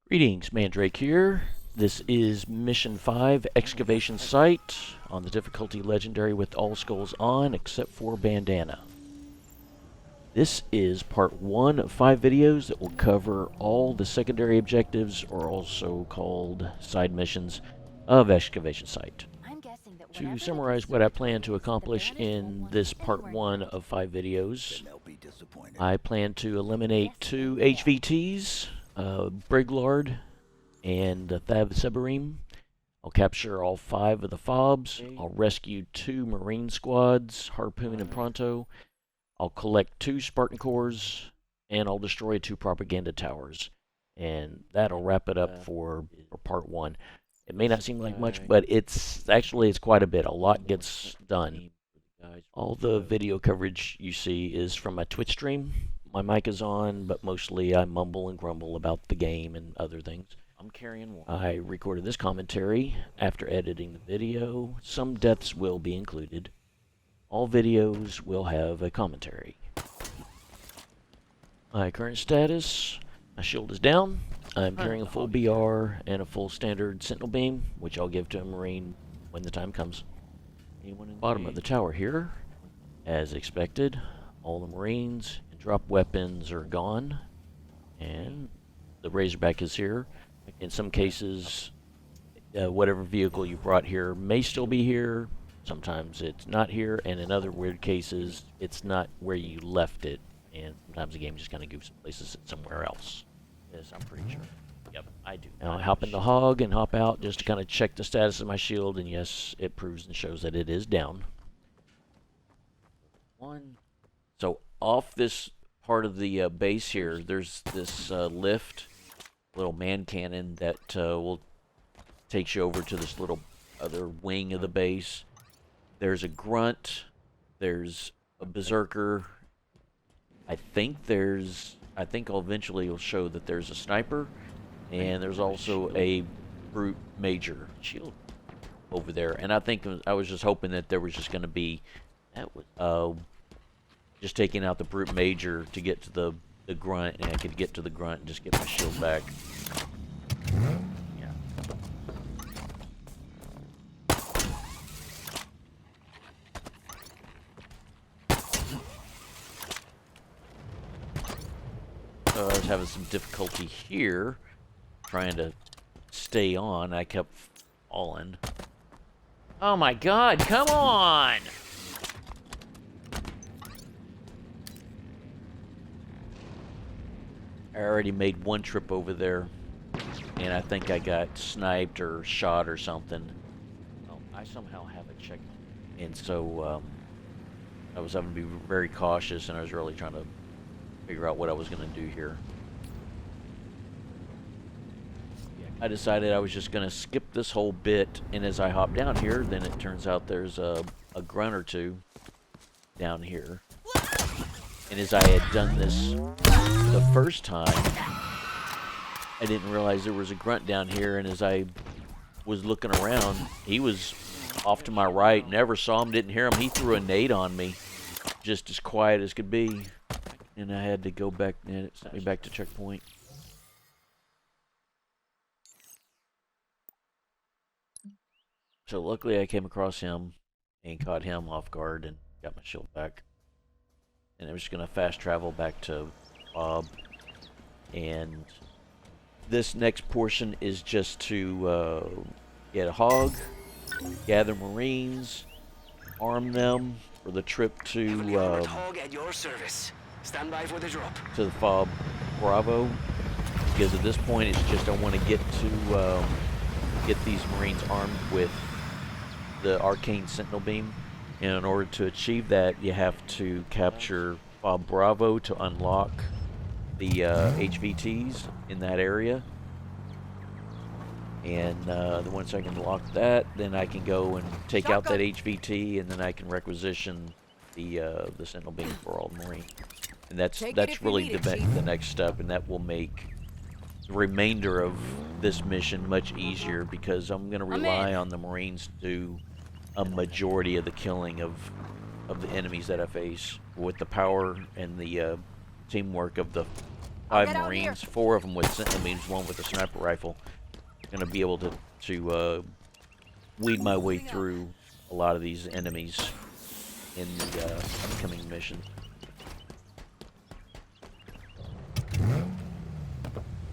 Greetings, Mandrake here. This is Mission 5 Excavation Site on the difficulty Legendary with all skulls on except for Bandana. This is part 1 of 5 videos that will cover all the secondary objectives, or also called side missions, of Excavation Site. To summarize what I plan to accomplish in this part 1 of 5 videos, I plan to eliminate 2 HVTs, Briglard and Thav Sebarim. I'll capture all 5 of the FOBs. I'll rescue 2 Marine squads, Harpoon and Pronto. I'll collect 2 Spartan Cores, and I'll destroy 2 propaganda towers. And that'll wrap it up for part 1. It may not seem like much, but it's quite a bit. A lot gets done. All the video coverage you see is from my Twitch stream. My mic is on, but mostly I mumble and grumble about the game and other things. I recorded this commentary after editing the video. Some deaths will be included. All videos will have a commentary. My current status: my shield is down. I'm carrying a full BR and a full standard Sentinel beam, which I'll give to a Marine when the time comes. Bottom of the tower here, as expected, all the Marines and drop weapons are gone, and the Razorback is here. In some cases, whatever vehicle you brought here may still be here. Sometimes it's not here, and in other weird cases, it's not where you left it, and sometimes the game just kind of goofs places it somewhere else. Yes, I'm pretty sure. Yep, I do. Now I hop in the hog and hop out just to kind of check the status of my shield, and yes, it proves and shows that it is down. So off this part of the base here, there's this lift, little man cannon that will take you over to this little other wing of the base. There's a grunt, there's a berserker. I think I'll eventually show that there's a sniper, and there's also a brute major shield over there. And I was just hoping that there was just going to be just taking out the brute major to get to the grunt, and I could get to the grunt and just get my shield back. Yeah. So I was having some difficulty here, trying to stay on. I kept falling. Oh my god, come on! I already made one trip over there, and I think I got sniped or shot or something. Oh, I somehow haven't checked, and so I was having to be very cautious, and I was really trying to figure out what I was going to do here. I decided I was just going to skip this whole bit, and as I hop down here, then it turns out there's a grunt or two down here. And as I had done this the first time, I didn't realize there was a grunt down here, and as I was looking around, he was off to my right. Never saw him, didn't hear him. He threw a nade on me, just as quiet as could be. And I had to go back, and it sent me back to checkpoint. So luckily I came across him and caught him off guard and got my shield back. And I'm just going to fast travel back to FOB. And this next portion is just to get a hog, gather Marines, arm them for the trip to hog at your service. Stand by for the drop. To the FOB Bravo. Because at this point it's just I want to get these Marines armed with the arcane Sentinel beam. And in order to achieve that, you have to capture FOB Bravo to unlock the HVTs in that area. And once I can unlock that, then I can go and take out that HVT, and then I can requisition the Sentinel beam for all the Marines. And that's really the next step, and that will make the remainder of this mission much easier, because I'm going to rely on the Marines to do a majority of the killing of the enemies that I face with the power and the teamwork of the 5 Marines, 4 of them with sentinel beams, 1 with a sniper rifle. Going to be able to weed my way through a lot of these enemies in the upcoming mission.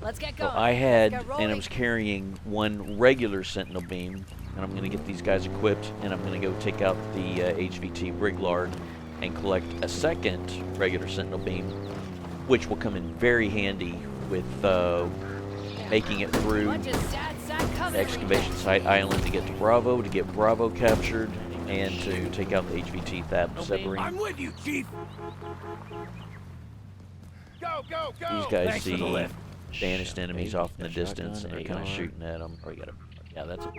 Let's get going. So I had, and I was carrying 1 regular sentinel beam, and I'm going to get these guys equipped, and I'm going to go take out the HVT Briglard and collect a 2nd regular sentinel beam, which will come in very handy with making it through the excavation site island to get to Bravo, to get Bravo captured, and to take out the HVT Thav Sebarim. I'm with you, Chief. Go, go, go. These guys see vanished enemies off in the distance, and they're kind of shooting at them. Oh, you got to, yeah, that's it.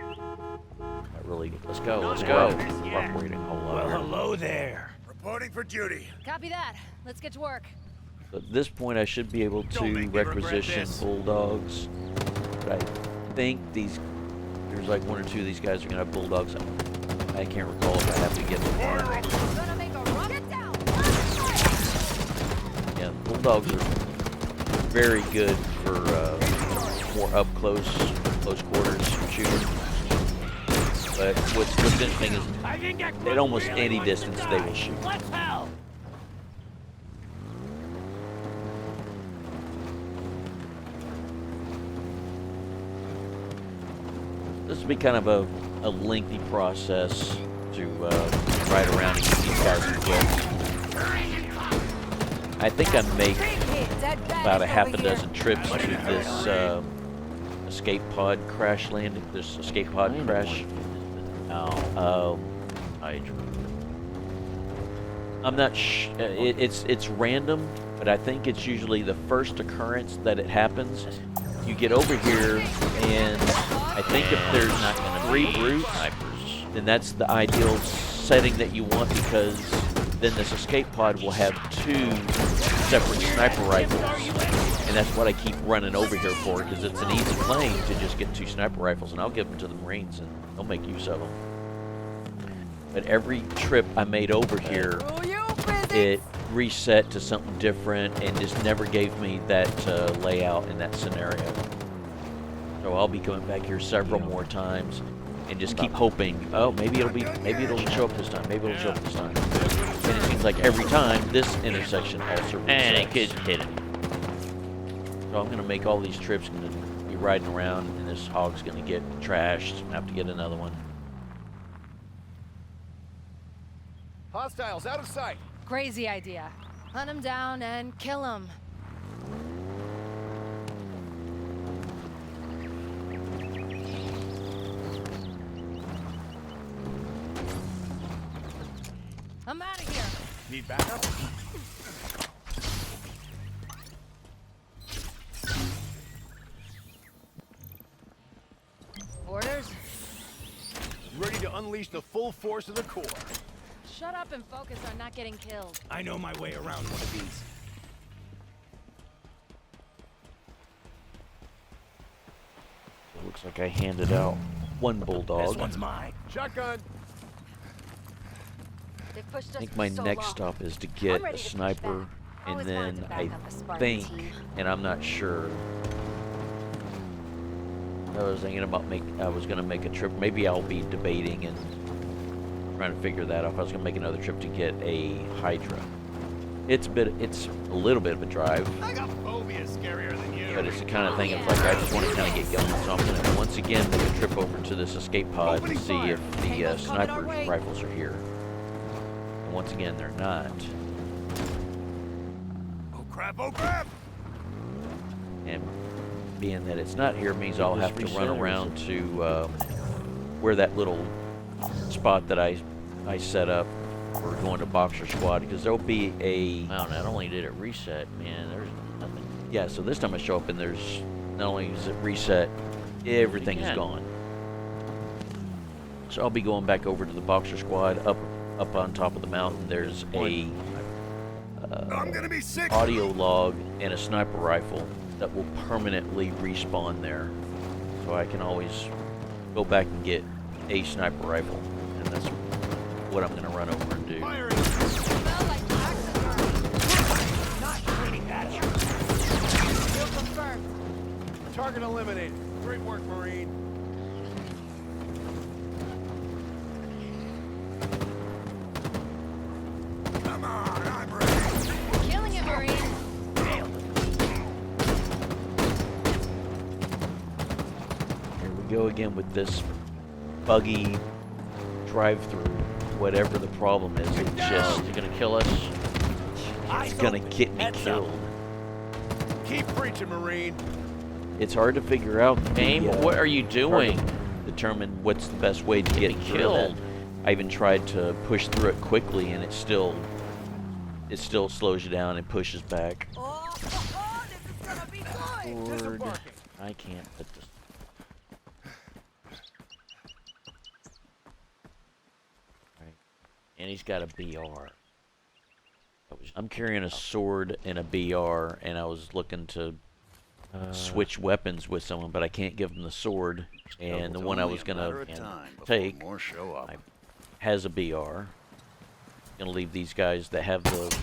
Not really. Let's go. Let's go. Operating a whole lot. Well, hello there. Reporting for duty. Copy that. Let's get to work. So at this point, I should be able to requisition bulldogs. But I think there's like 1 or 2 of these guys are gonna have bulldogs. I can't recall if I have to get them. Gonna make a run. Get down. Yeah, bulldogs are very good for more up close quarters shooting. But what's interesting is at almost any distance they will shoot. Let's help. This will be kind of a lengthy process to ride around and get these guys equipped. I think I make about a half a dozen trips to this escape pod crash landing. This escape pod crash. I'm not it's random, but I think it's usually the first occurrence that it happens. You get over here, and I think if there's not going to be 3 brutes, then that's the ideal setting that you want, because then this escape pod will have 2 separate sniper rifles, and that's what I keep running over here for, because it's an easy claim to just get 2 sniper rifles, and I'll give them to the Marines, and they'll make use of them. But every trip I made over here, it reset to something different and just never gave me that layout in that scenario. So I'll be coming back here several more times and just keep hoping, oh, maybe it'll show up this time, maybe it'll show up this time. And it seems like every time this intersection also resets. And it could hit it. So I'm going to make all these trips, going to be riding around, and this hog's going to get trashed. I have to get another one. Hostiles out of sight. Crazy idea. Hunt him down and kill him. I'm out of here. Need backup? Orders? Ready to unleash the full force of the Corps. Shut up and focus on not getting killed. I know my way around one of these. It looks like I handed out 1 bulldog. This one's mine. Shotgun. They pushed us I think for my so next long. stop is to get I'm ready a to push sniper, back. and Always then wanted to back I up a Spartan think, team. and I'm not sure, I was thinking about I was going to make a trip. Maybe I'll be debating and trying to figure that out. If I was going to make another trip to get a Hydra. It's a little bit of a drive, I got phobias scarier than you. but it's the kind of thing of like I just want to kind of get going. So I'm going to once again make a trip over to this escape pod and see if the sniper rifles are here. And once again, they're not. Oh crap, oh crap! And being that it's not here means I'll have to run around to where that little spot that I set up for going to Boxer Squad, because there'll be a... Wow, not only did it reset, man, there's nothing. Yeah, so this time I show up and there's... Not only is it reset, everything is gone. So I'll be going back over to the Boxer Squad up on top of the mountain. There's a I'm gonna be sick. audio log and a sniper rifle that will permanently respawn there. So I can always go back and get a sniper rifle, and that's what I'm going to run over and do. Firing. Smell like toxin. Not shooting at you. Target eliminated. Great work, Marine. Come on, I'm ready. Killing it, Marine. Here we go again with this buggy drive-through. Whatever the problem is, it just Is it gonna kill us? it's gonna get me killed. Keep preaching, Marine. It's hard to figure out. Aim, what are you doing? Determine what's the best way to get me through killed. that. I even tried to push through it quickly, and it still slows you down and pushes back. Oh, this is gonna be good. Sword. Disembarking. I can't put this. Right. And he's got a BR. I'm carrying a sword and a BR, and I was looking to switch weapons with someone, but I can't give them the sword. And the one I was gonna take More show up. has a BR. Gonna leave these guys that have the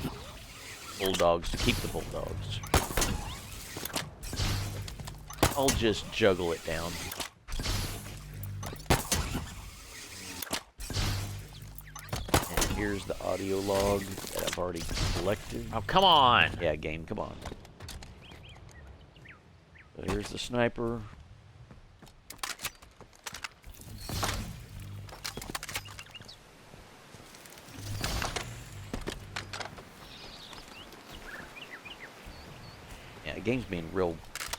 bulldogs to keep the bulldogs. I'll just juggle it down. And here's the audio log that I've already collected. Oh, come on! Yeah, game, come on. So here's the sniper. Yeah, the game's being real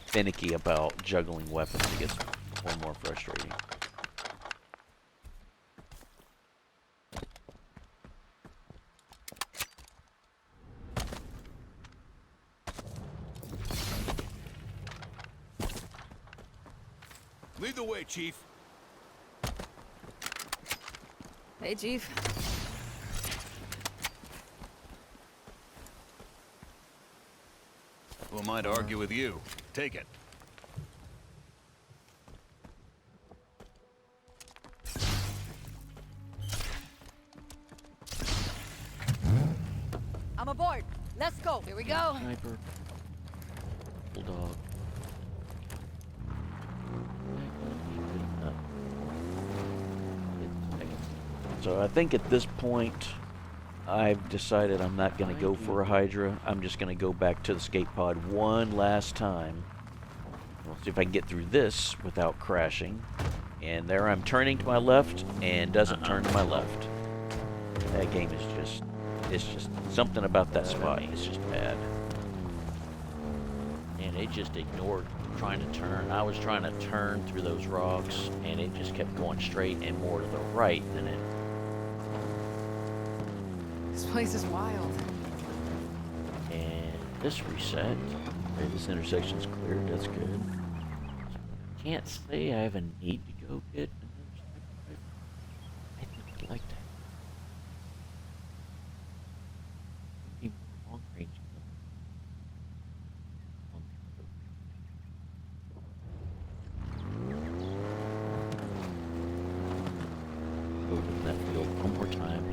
finicky about juggling weapons. It gets more and more frustrating. Lead the way, Chief. Hey, Chief. Who am I to argue with you? Take it. I'm aboard. Let's go. Here we go. Sniper. Bulldog. So I think at this point, I've decided I'm not going to go for a Hydra. I'm just going to go back to the skate pod one last time. We'll see if I can get through this without crashing. And there I'm turning to my left and doesn't turn to my left. That game is just, it's just something about that spot. It's just bad. And it just ignored trying to turn. I was trying to turn through those rocks, and it just kept going straight and more to the right than it. This place is wild. And this reset. Okay, this intersection's cleared. That's good. Can't say I have a need to go get another sniper rifle. I think I'd like that. Maybe long range. Go to that field one more time.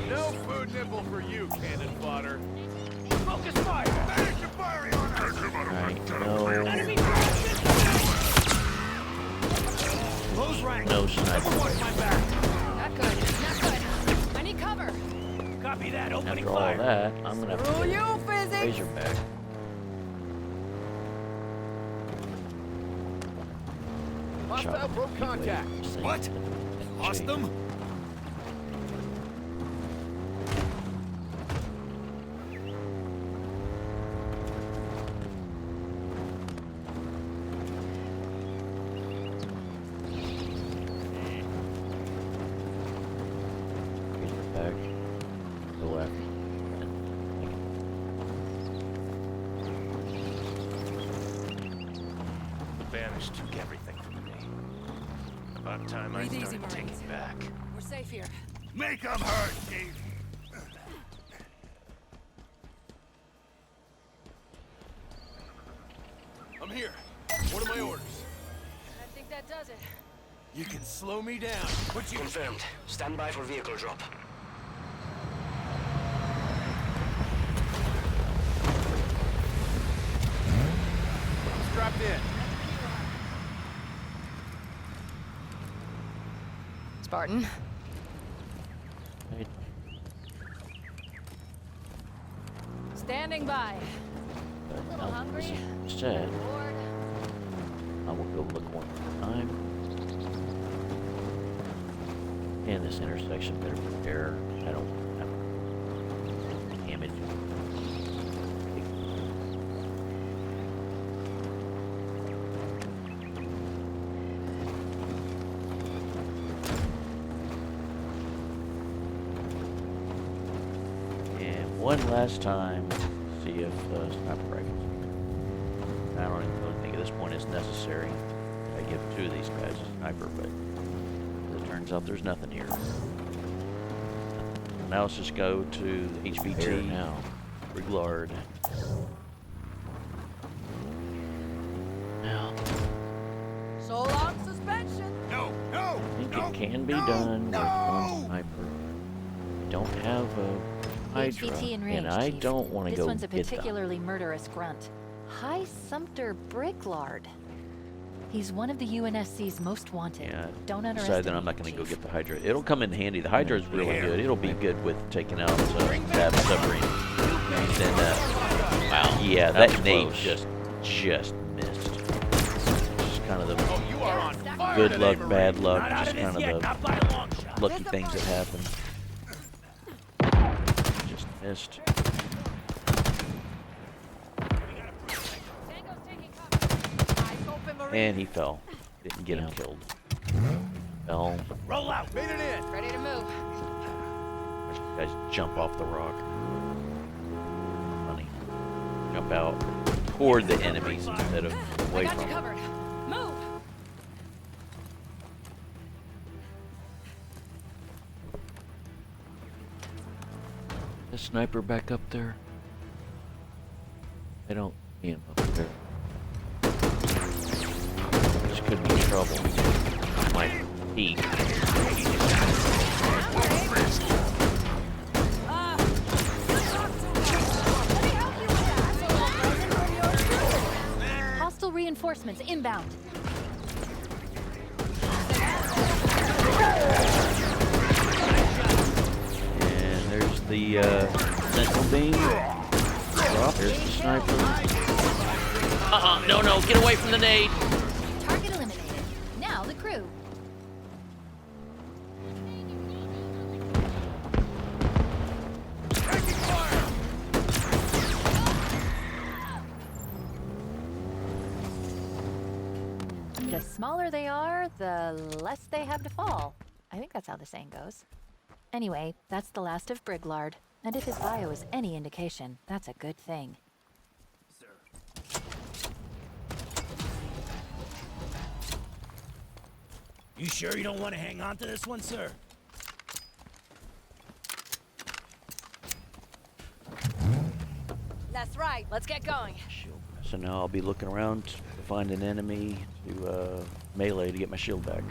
No food nipple for you, cannon fodder. Focus fire! Finish the firing on her! Alright, no. Close ranks. No sniper. Watch my back. Not good. Not good. I need cover. Copy that. Opening After all fire. that, I'm gonna have Screw to you, get physics. Razorback. Hostile broke contact. What? Lost them? Razorback. Go after. The Banished took everything from me. About time I Breathe easy, started taking Marines. it back. We're safe here. Make them hurt, Chief. I'm here. that does it. You can slow me down. What you... Confirmed. Stand by for vehicle drop. Strapped in. Spartan. Right. Standing by. But Little now hungry? this is said, Bored? I will go look one more time. And this intersection better be fair. I don't have damage. And one last time, see if sniper rifles. I don't even really think at this point it's necessary. I give two of these guys a sniper, but it turns out there's nothing here. Now let's just go to the HVT now. Briglard. Now, So long suspension. No, no, I think no, it can be no, done no. with one sniper. I don't have a Hydra, HVT in range, and I Chief. don't want to This go one's a get particularly murderous grunt. High Sumpter Briglard. He's one of the UNSC's most wanted. Yeah, Don't decided underestimate that I'm not going to go Chief. get the Hydra. It'll come in handy. The Hydra is really Here. good. It'll be good with taking out Thav Sebarim. And then, wow, yeah, that nade just missed. Just kind of the Oh, you are on fire good today, luck, Marine. bad luck, Not out just of this kind yet, of not the by a long shot. lucky things that happen. Just missed. Tango's taking cover. Eyes open, Marine. And he fell. Didn't get him killed. Fell. Roll out. Made it in. Ready to move. Watch these guys jump off the rock. Funny. Jump out toward the enemies instead of I away got from you them. covered. Move. The sniper back up there. I don't see him up there. This could be trouble. Might peek. Hostile reinforcements inbound. And there's the central beam. Drop. There's the sniper. No, get away from the nade. Target eliminated. Now the crew. Taking fire. The smaller they are, the less they have to fall. I think that's how the saying goes. Anyway, that's the last of Briglard. And if his bio is any indication, that's a good thing. You sure you don't want to hang on to this one, sir? That's right. Let's get going. Shield. So now I'll be looking around to find an enemy to melee to get my shield back.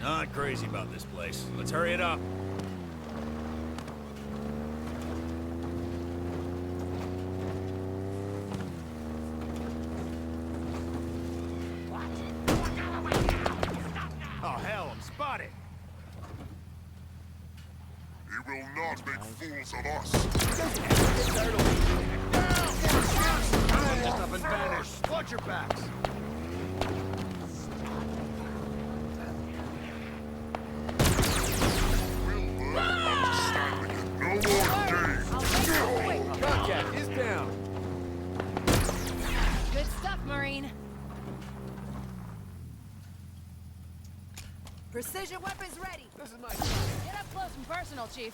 Not crazy about this place. Let's hurry it up. Oh, hell, I'm spotted. He will not make fools of us. Up and vanish. Watch your backs. We'll learn not to stand again. No more days. Contact is down. Good stuff, Marine. Precision weapons ready. This is my... Get up close and personal, Chief.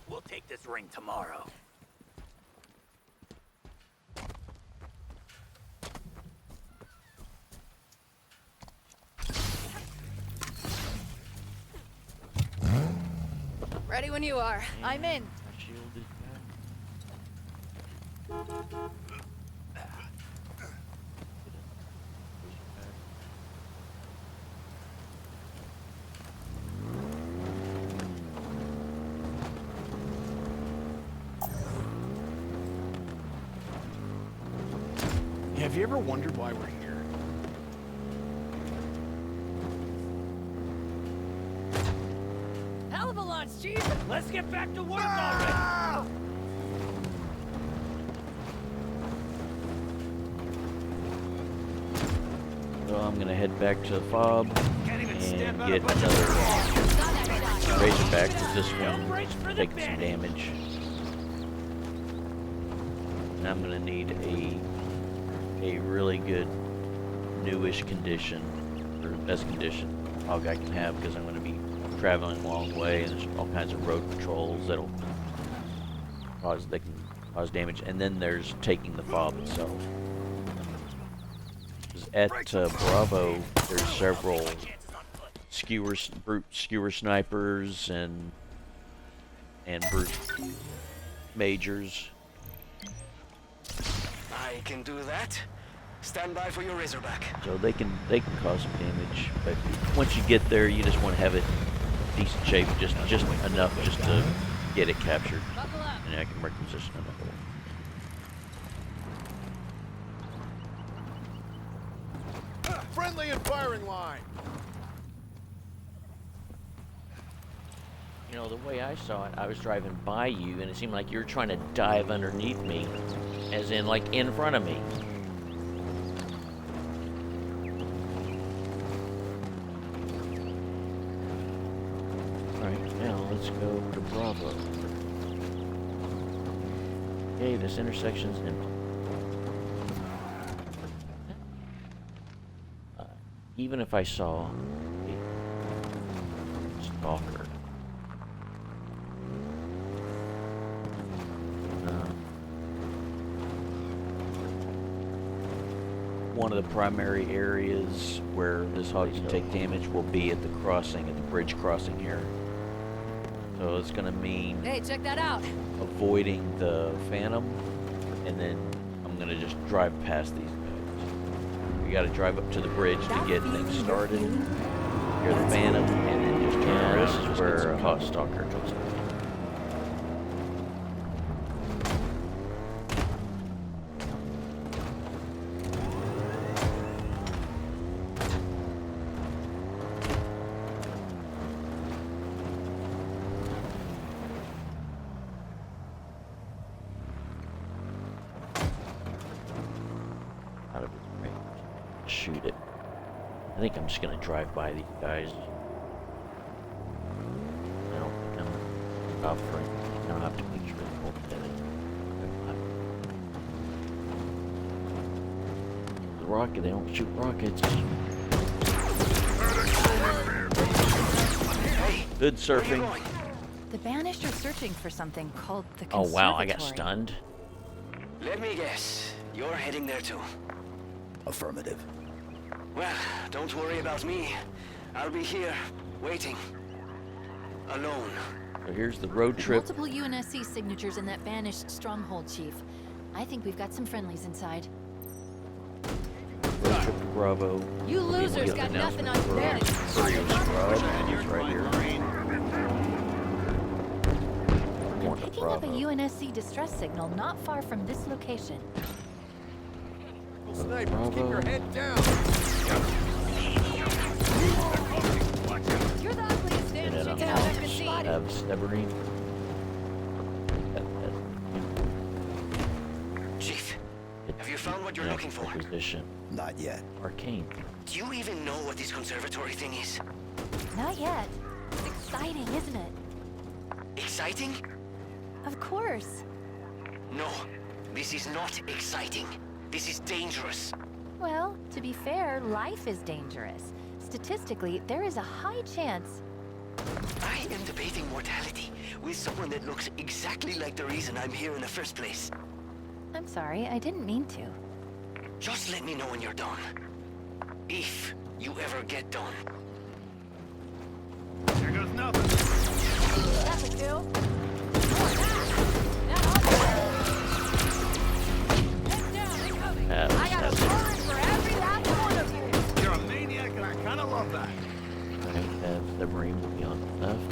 We'll take this ring tomorrow. Ready when you are. I'm in. My shield is Have you ever wondered why we're here? Hell of a launch, Chief. Let's get back to work already! So I'm gonna head back to the FOB Can't even and step out get of a another Razorback because this Don't brace for one the taking some bend. damage. And I'm gonna need a really good newish condition, or best condition hog I can have, because I'm gonna be traveling a long way and there's all kinds of road patrols that'll they can cause damage, and then there's taking the FOB itself. 'Cause at Bravo, there's several brute skewer snipers and brute majors. I can do that. Stand by for your Razorback. So they can cause some damage, but once you get there, you just want to have it decent shape, just enough just to get it captured, Buckle up. and I can requisition another one. Friendly and firing line. You know, the way I saw it, I was driving by you, and it seemed like you were trying to dive underneath me, as in like in front of me. Alright, now let's go to Bravo. Okay, this intersection's empty. Even if I saw a stalker, one of the primary areas where this hog can take damage will be at the crossing, at the bridge crossing here. So it's going to mean Hey, check that out. avoiding the Phantom, and then I'm going to just drive past these guys. We got to drive up to the bridge to get things started. Hear the Phantom, and then just turn around. This is where a hot stalker comes in. Out of his range. Shoot it. I think I'm just gonna drive by these guys. I don't think I'm offering. I don't have to make sure they're both dead. The rocket, they don't shoot rockets. Good surfing. The Banished are searching for something called the Oh wow, I got Conservatory. stunned. Let me guess. You're heading there too. Affirmative. Well, don't worry about me. I'll be here, waiting. Alone. So here's the road trip. Multiple UNSC signatures in that Banished stronghold, Chief. I think we've got some friendlies inside. Road trip to Bravo. You losers Get got the nothing on announcement Bandit. for Squad. He's right here. Going to Picking up a Bravo. UNSC distress signal not far from this location. Snipers, keep your head down. You're the ugliest damn And then chicken I'm I've ever seen. have Sebarim. Chief, have you found what you're looking for? Position. Not yet. Arcane. Do you even know what this conservatory thing is? Not yet. It's exciting, isn't it? Exciting? Of course. No, this is not exciting. This is dangerous. Well, to be fair, life is dangerous. Statistically, there is a high chance. I am debating mortality with someone that looks exactly like the reason I'm here in the first place. I'm sorry, I didn't mean to. Just let me know when you're done. If you ever get done. There goes nothing. That would do. I got a warrant for every last one of you. You're a maniac, and I kind of love that. Alright, Sebarim will be on the left.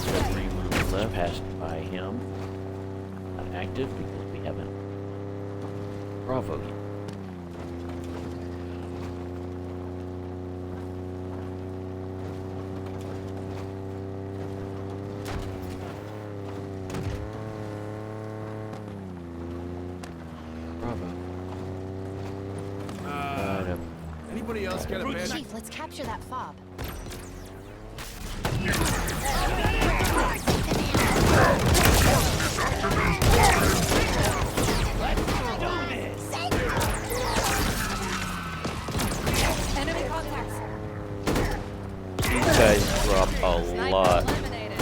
Sebarim on the left has to buy him. Not active because we haven't Bravo yet. Bravo. Anybody else got a bad... Chief, let's capture that FOB. Enemy contacts. These guys drop a lot Eliminated.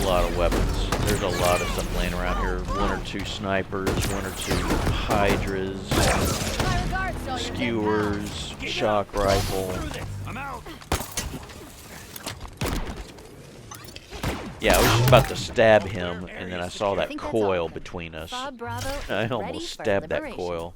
of weapons. There's a lot of stuff laying around here. One or two snipers, one or two hydras, My regards, Soldier. skewers, shock rifle. I'm out. Yeah, I was just about to stab him, and then I saw that think that's coil all. between us. FOB Bravo, I ready almost for stabbed that liberation. coil.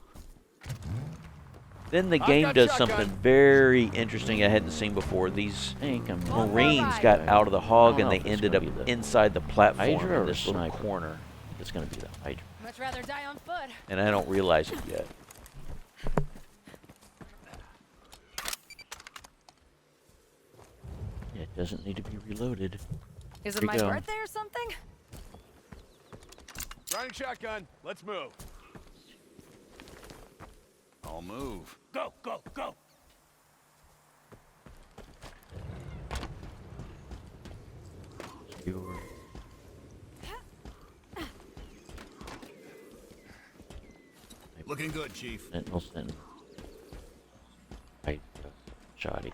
Then the I've game got does shotgun. something very interesting I hadn't seen before. These Marines right. got out of the hog I and don't they know if it's ended gonna up be the inside the platform Hydra in or this little sniper? corner. It's going to be the Hydra. Much rather die on foot. And I don't realize it yet. Yeah, it doesn't need to be reloaded. Is Here it we my go. birthday or something? Running shotgun. Let's move. I'll move. Go, go, go. Skewer. Looking good, Chief. Sentinel, Sentinel. Hydra. Shoddy.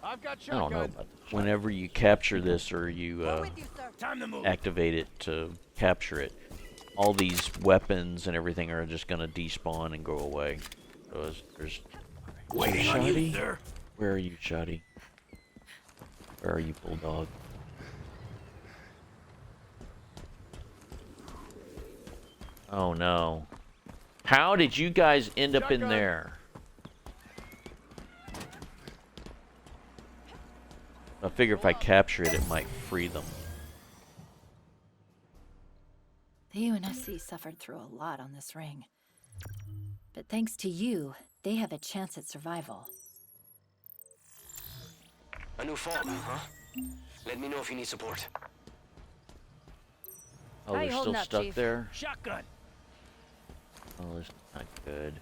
I've got I don't know shotgun. about this. Whenever you capture this or you With you, sir. Time to move. activate it to capture it, all these weapons and everything are just going to despawn and go away. So there's Waiting on you, Shoddy? sir. Where are you, Shoddy? Where are you, Bulldog? Oh no. How did you guys end up in Shotgun. there? I figure if I capture it, it might free them. The UNSC suffered through a lot on this ring. But thanks to you, they have a chance at survival. A new FOB, huh? Let me know if you need support. Oh, How you they're holding still up, stuck Chief? there? Shotgun. Oh, this is not good.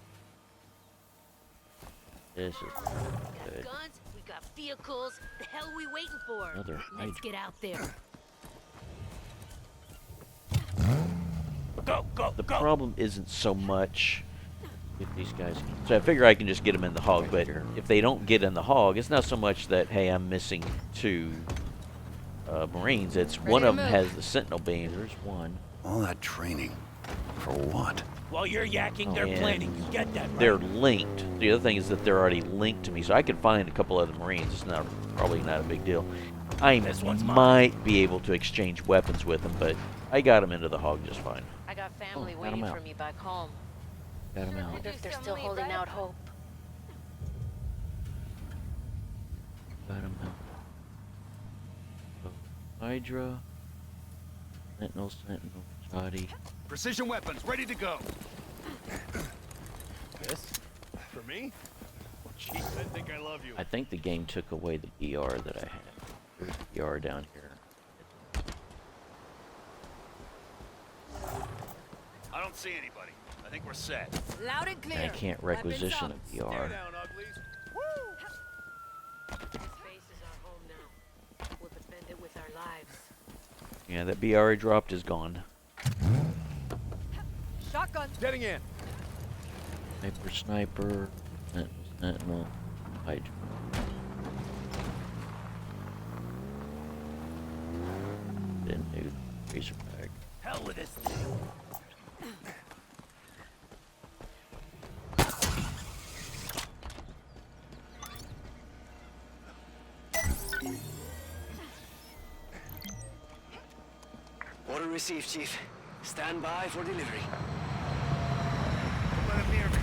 This is not good. Guns, we got vehicles. The hell are we waiting for? Another Let's Hydra. get out there. Go, go, The go. problem isn't so much if these guys. So I figure I can just get them in the hog, but if they don't get in the hog, it's not so much that hey, I'm missing two Marines. It's one to of them move. has the Sentinel beam. There's one. All that training. For what? While you're yakking, Oh, they're and planning. You get that, right? They're linked. The other thing is that they're already linked to me, so I could find a couple other Marines. It's not probably not a big deal. I This one's mine. might be able to exchange weapons with them, but I got them into the hog just fine. I got family got 'em waiting out. for me back home. Got them out. Wonder if they're still holding out hope. Got him out. So, Hydra, Sentinel, Shoddy. Precision weapons ready to go. This? For me? Jeez, I think I love you. I think the game took away the BR that I had. There's BR down here. I don't see anybody. I think we're set. Loud and clear. And I can't Weapons requisition up. a Stare BR. down, uglies. This space is our home now. We'll defend it with our lives. Yeah, that BR I dropped is gone. Shotgun. Getting in. Sniper, Sentinel, Hydra. Razorback. Hell with this thing. Order received, Chief. Stand by for delivery. Let him near me.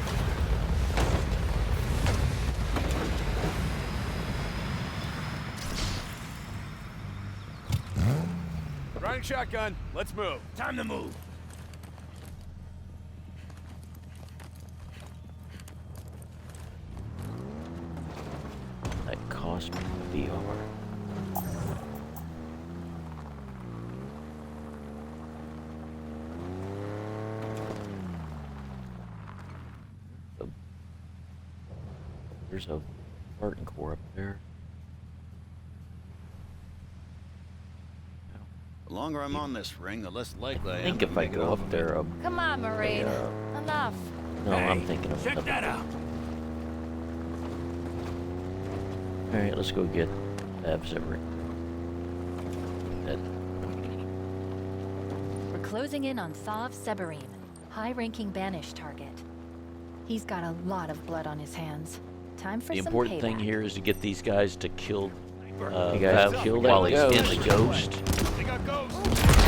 Riding shotgun. Let's move. Time to move. That cost me the VR. There's a Spartan Core up there. The longer I'm on this ring, the less likely I I am think to if I make it go off up of there, it. Come on, Marine. Enough. no, I'm thinking of Check that out. All right, let's go get Thav's every. We're closing in on Thav Sebarim, high-ranking banished target. He's got a lot of blood on his hands. Time for The some important payback. thing here is to get these guys to kill guys kill that while he's in the ghost. ghost. They got ghosts.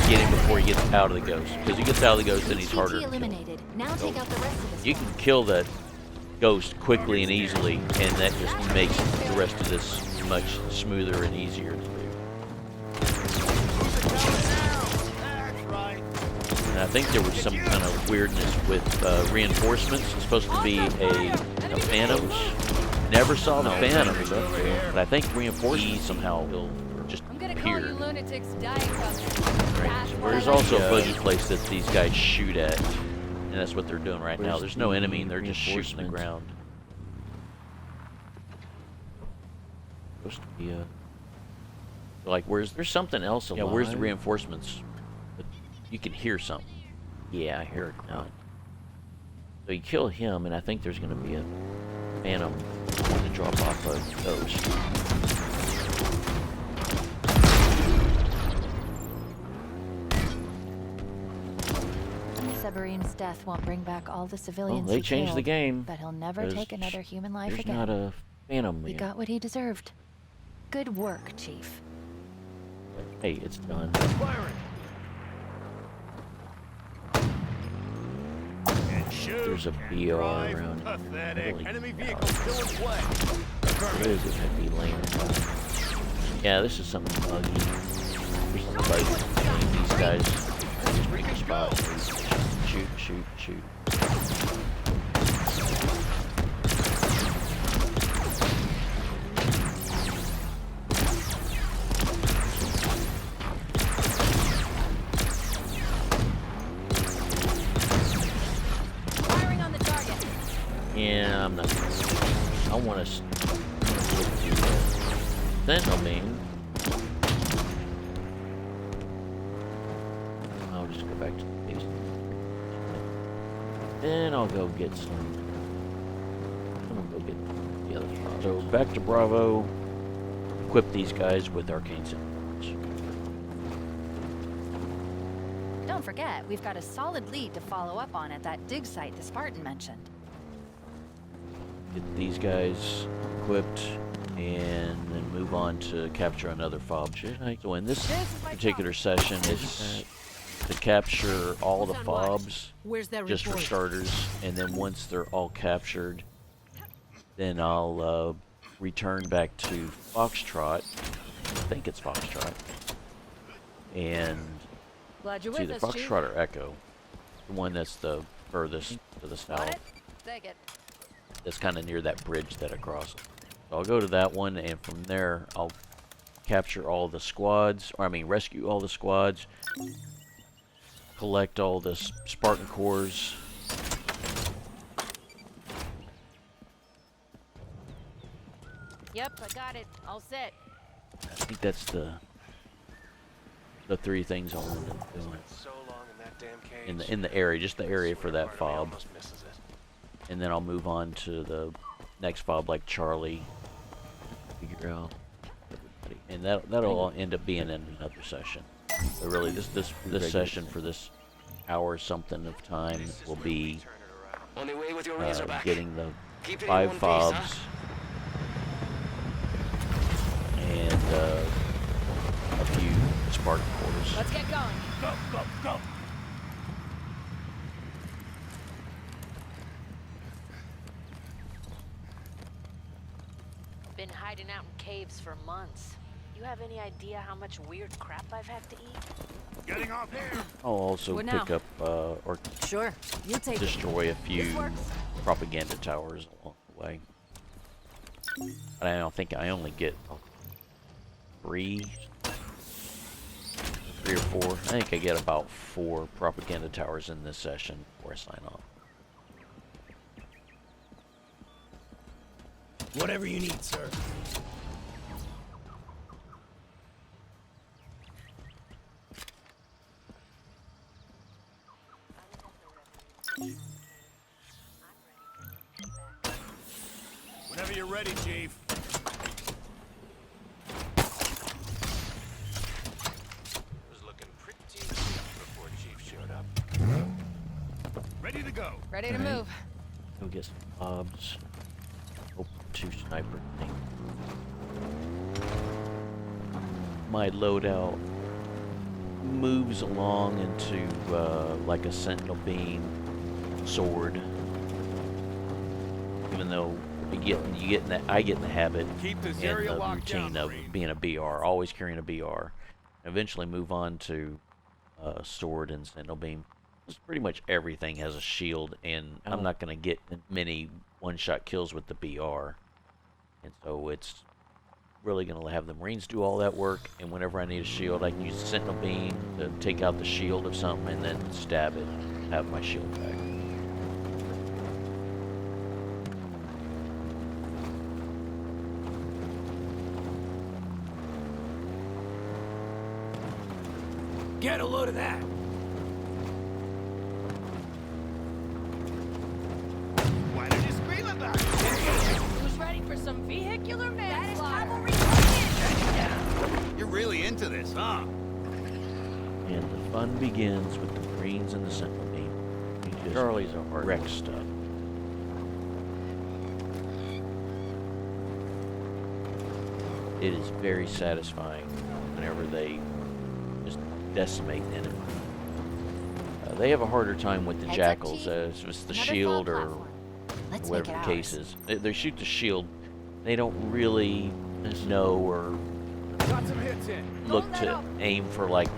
Get him before he gets out of the ghost. Because he gets out of the ghost, then he's harder HVT to kill. eliminated. Now take out the rest of the You can kill that ghost quickly and easily, and that just makes the rest of this much smoother and easier to do. And I think there was some kind of weirdness with reinforcements. It's supposed to be a Phantoms. Never saw the Phantoms up there, but I think reinforcements somehow will just I'm gonna call you appear. lunatics dying There's also a buggy place that these guys shoot at, and that's what they're doing right now. Where's There's no the enemy, and they're just shooting the reinforcement? ground. Supposed to be a like there's something else alive. Yeah, where's the reinforcements? But you can hear something. Yeah, I hear it now. So you kill him, and I think there's going to be a Phantom to drop off a ghost. Sebarim's death won't bring back all the civilians they he changed the killed, game. but he'll never 'Cause take another human life There's again. not a Phantom He yet. got what he deserved. Good work, Chief. Hey, it's done. Firing. And shoot. There's a and BR drive. around. Pathetic. Holy Enemy cow. vehicle still in play. What is it? Heavy land. Yeah, this is something buggy. There's somebody killing these guys. Just pick a spot. Shoot, shoot, shoot. Firing on the target. Yeah, I'm not gonna. I want to get the Sentinel beam. I'll just go back to the base. Then I'll go get some. I'm gonna go get the other stuff. So back to Bravo. Equip these guys with arcane sentinels. Don't forget, we've got a solid lead to follow up on at that dig site the Spartan mentioned. Get these guys equipped and then move on to capture another FOB. So in this particular session, it's to capture all the FOBs, Where's that just for report? starters, and then once they're all captured, then I'll return back to Foxtrot. I think it's Foxtrot. And Glad you're it's with either us, Chief. Foxtrot or Echo. The one that's the furthest to the Want south. it? Take it. That's kind of near that bridge that I crossed. So I'll go to that one, and from there I'll capture all the squads, or I mean rescue all the squads, collect all the Spartan cores. Yep, I got it. All set. I think that's the three things I'll end up doing So long in that damn cage. in the area, just the area for that Part of me FOB, almost misses it. and then I'll move on to the next FOB like Charlie. Figure out everybody, and that'll all end up being in another session. But really, this session for this hour something of time will be Only way with your Razorback. getting the Keep it in 5 one piece, FOBs huh? and a few Spartan Cores. Let's get going. Go, go, go! Been hiding out in caves for months. You have any idea how much weird crap I've had to eat? Getting off here! I'll also What pick now? up or Sure. You take it. destroy a few This works. propaganda towers along the way. But I don't think I only get 3 or 4. I think I get about 4 propaganda towers in this session before I sign off. Whatever you need, sir. Whenever you're ready, Chief. Was looking pretty cheap before Chief showed up. Ready to go. Ready to move. Go get some FOBs. Oh, 2 sniper things. My loadout moves along into like a sentinel beam sword. Even though I get in the habit Keep this and area the locked routine down, of Marine. being a BR, always carrying a BR. Eventually move on to sword and sentinel beam. Just pretty much everything has a shield, and I'm not going to get many one-shot kills with the BR. And so it's really going to have the Marines do all that work, and whenever I need a shield, I can use the sentinel beam to take out the shield of something and then stab it and have my shield back. Get a load of that. Why did you scream about it? Who's ready for some vehicular manslaughter? You're really into this, huh? And the fun begins with the Marines and the sentinel beam. Charlie's a hard wreck stuff. It is very satisfying whenever they just decimate an enemy. They have a harder time with the Heads up, jackals, Chief. if it's the Another shield fall or platform. Let's whatever make it the case is. They shoot the shield. They don't really know or Got some hits in. look to aim for like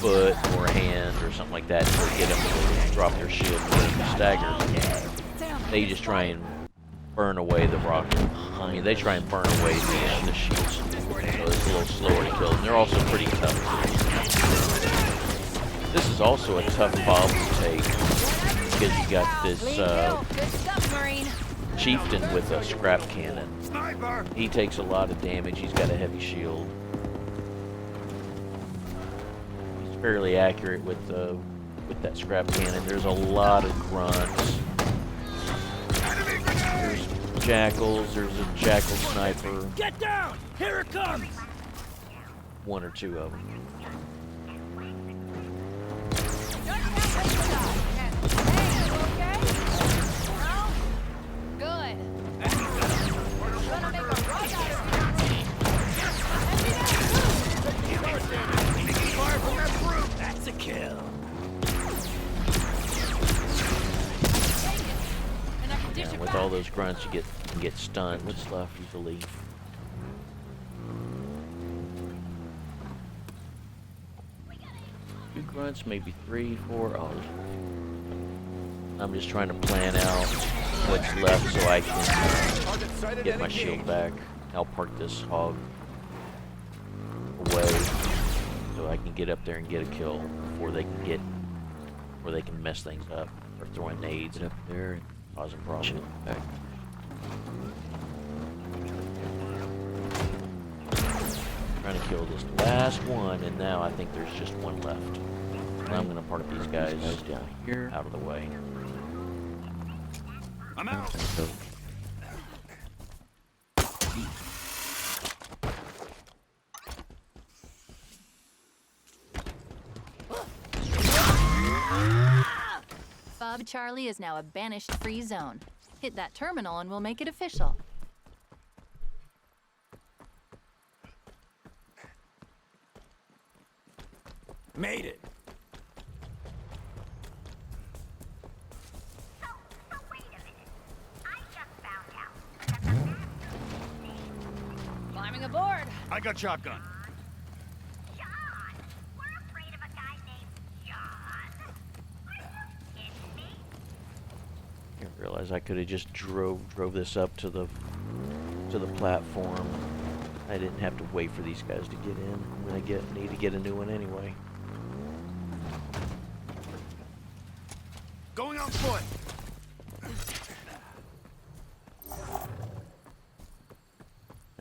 foot or hand or something like that to get them to drop their shield and get them to stagger. They just try and burn away the rocket. I mean, they try and burn away the shields. So it's a little slower to kill. And they're also pretty tough. This is also a tough FOB to take because you got this Good stuff, Marine. chieftain with a scrap cannon. Sniper! He takes a lot of damage. He's got a heavy shield. He's fairly accurate with that scrap cannon. There's a lot of grunts. There's jackals. There's a jackal sniper. Get down! Here it comes! 1 or 2 of them. That's a kill. And with all those grunts, you can get stunned. What's left usually? Two grunts, maybe 3, 4. Oh, I'm just trying to plan out what's left so I can get my shield back. I'll park this hog away so I can get up there and get a kill before they can mess things up or throwing nades up there and causing problems. Back. Trying to kill this last one, and now I think there's just one left. And I'm gonna park these guys down here, out of the way. I'm out. FOB Charlie is now a banished free zone. Hit that terminal and we'll make it official. Made it. Wait a minute. I just found out that the man Climbing aboard. I got shotgun. John. We're afraid of a guy named John. Are you kidding me? I didn't realize I could have just drove this up to the platform. I didn't have to wait for these guys to get in. I'm gonna need to get a new one anyway. Going on foot.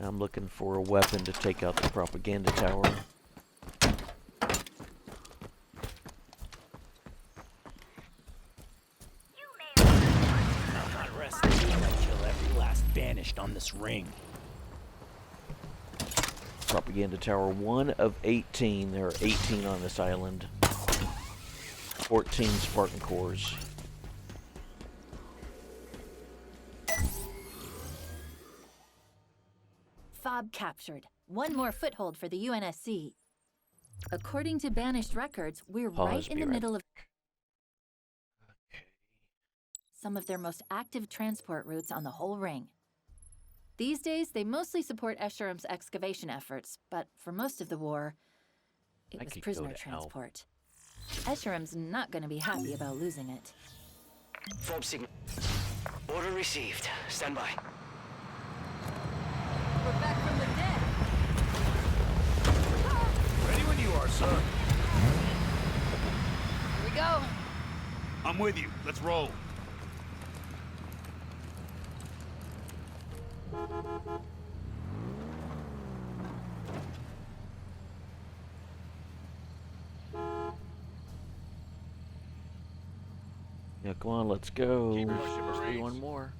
I'm looking for a weapon to take out the propaganda tower. I'm not resting until I kill every last banished on this ring. Propaganda tower 1 of 18. There are 18 on this island. 14 Spartan cores. FOB captured. One more foothold for the UNSC. According to banished records, we're right in the middle of some of their most active transport routes on the whole ring. These days, they mostly support Escherum's excavation efforts, but for most of the war, it was prisoner transport. Escherum's not going to be happy about losing it. FOB signal. Order received. Stand by. We're back from the dead. Ready when you are, sir. Here we go. I'm with you. Let's roll. Yeah, come on, let's go. Keep pushing, Let's do Marines. one more.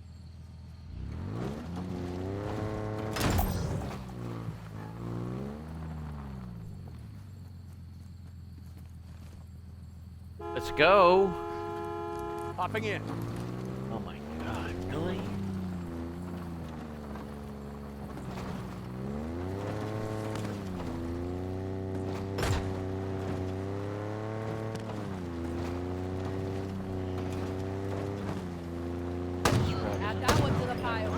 Let's go. Popping in. Oh my god, really? Add that one to the pile.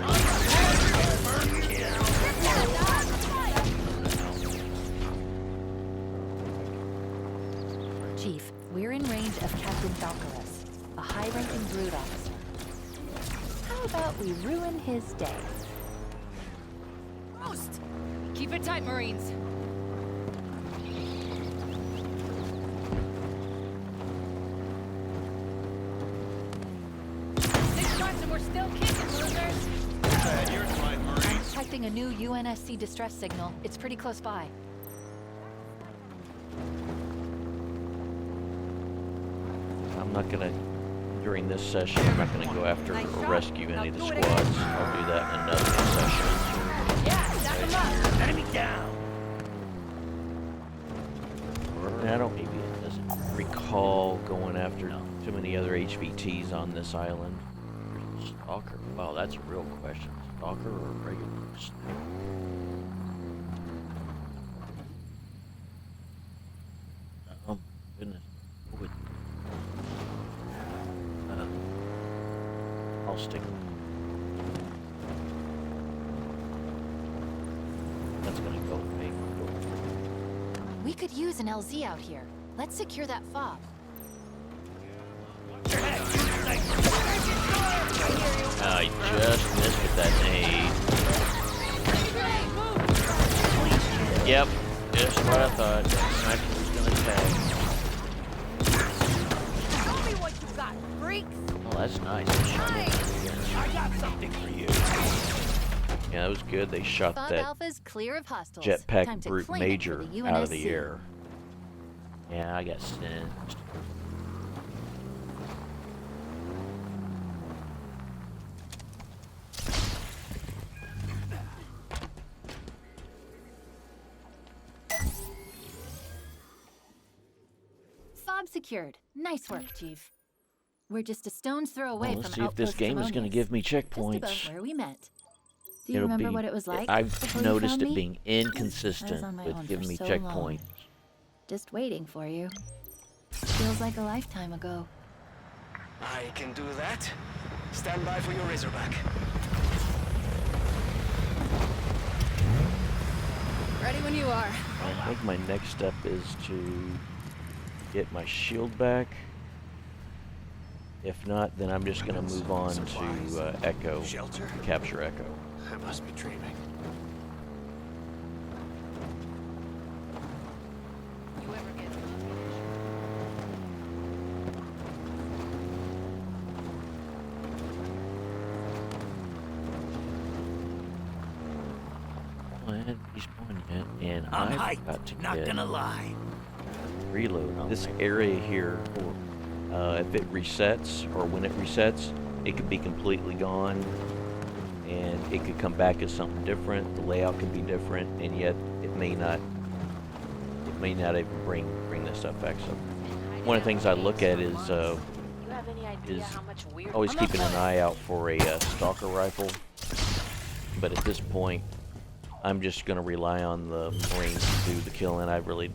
Chief, we're in range of Captain Falcaris, a high-ranking brood officer. How about we ruin his day? Roast. Keep it tight, Marines. Six months and we're still kicking, losers. You're fine, I'm Marines. detecting a new UNSC distress signal. It's pretty close by. I'm not gonna, during this session, I'm not gonna go after or rescue any of the squads. I'll do that in another session. Yeah, stack them up. Enemy down. And I don't, maybe it doesn't recall going after too many other HVTs on this island. Stalker. Wow, that's a real question. Stalker or regular sniper? Oh, goodness. What would... I'll stick with it. That's gonna go away. We could use an LZ out here. Let's secure that FOB. I just missed with that nade. Yep, just what I thought. That sniper was gonna tag. Show me what you got, freaks. Oh, that's nice. I got something for you. Yeah, that was good. They shot FOB that Alpha's clear of hostiles. jetpack Time to brute claim it major for the out of the UNSC. air. Yeah, I got singed. FOB secured. Nice work, Chief. We're just a stone's throw away Let's from see if this Outpost game is going to Simonius, give me just checkpoints. above where we met. Do you It'll remember be. what it was like? I've before you noticed found it me? being I was inconsistent on my with own giving for me so checkpoints. long. Just waiting for you. Feels like a lifetime ago. I can do that. Stand by for your Razorback. Ready when you are. I think my next step is to get my shield back. If not, then I'm just going to move on to Echo. Shelter? Capture Echo. I must be dreaming. You ever get And he's going yet, and I'm I've hyped, got to not get gonna lie. reload on this area here. If it resets, or when it resets, it could be completely gone, and it could come back as something different. The layout could be different, and yet it may not. It may not even bring this stuff back. So one of the things I look at is you have any idea how much weird always keeping an eye out for a stalker rifle. But at this point, I'm just going to rely on the Marines to do the killing. I really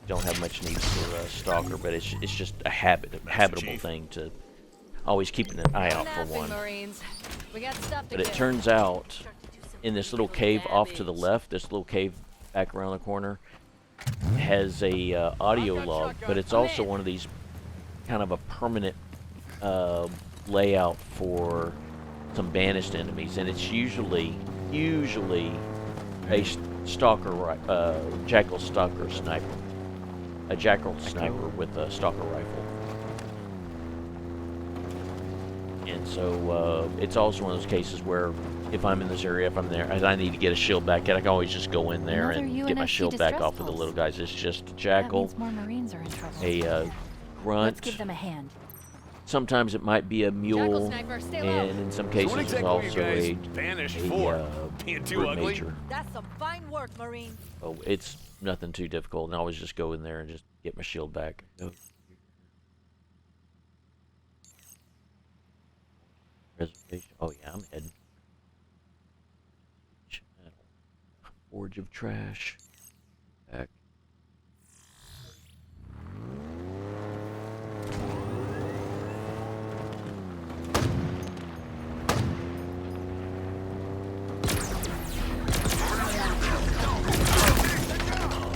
don't have much need for a stalker, but it's just a habitable thing to always keeping an eye out for one. Marines. We got stuff to But it get. turns out, in this little cave off to the left, this little cave back around the corner, has a audio log, but it's also one of these kind of a permanent layout for some banished enemies, and it's usually a stalker, jackal stalker sniper, a jackal sniper with a stalker rifle. And so it's also one of those cases where if I'm in this area, if I'm there, and I need to get a shield back, I can always just go in there Another and get my UNSC shield back distress off of the pulse. little guys. It's just a That jackal, means more Marines are in trouble. a Let's grunt. give them a hand. Sometimes it might be a Jackal mule, sniper, stay low. and in some cases what it's exactly are you also guys a banished for? Being too brute ugly? major. That's some fine work, Marine. Oh, it's nothing too difficult, and I always just go in there and just get my shield back. Reservation. Oh yeah, I'm heading. Forge of trash. Back.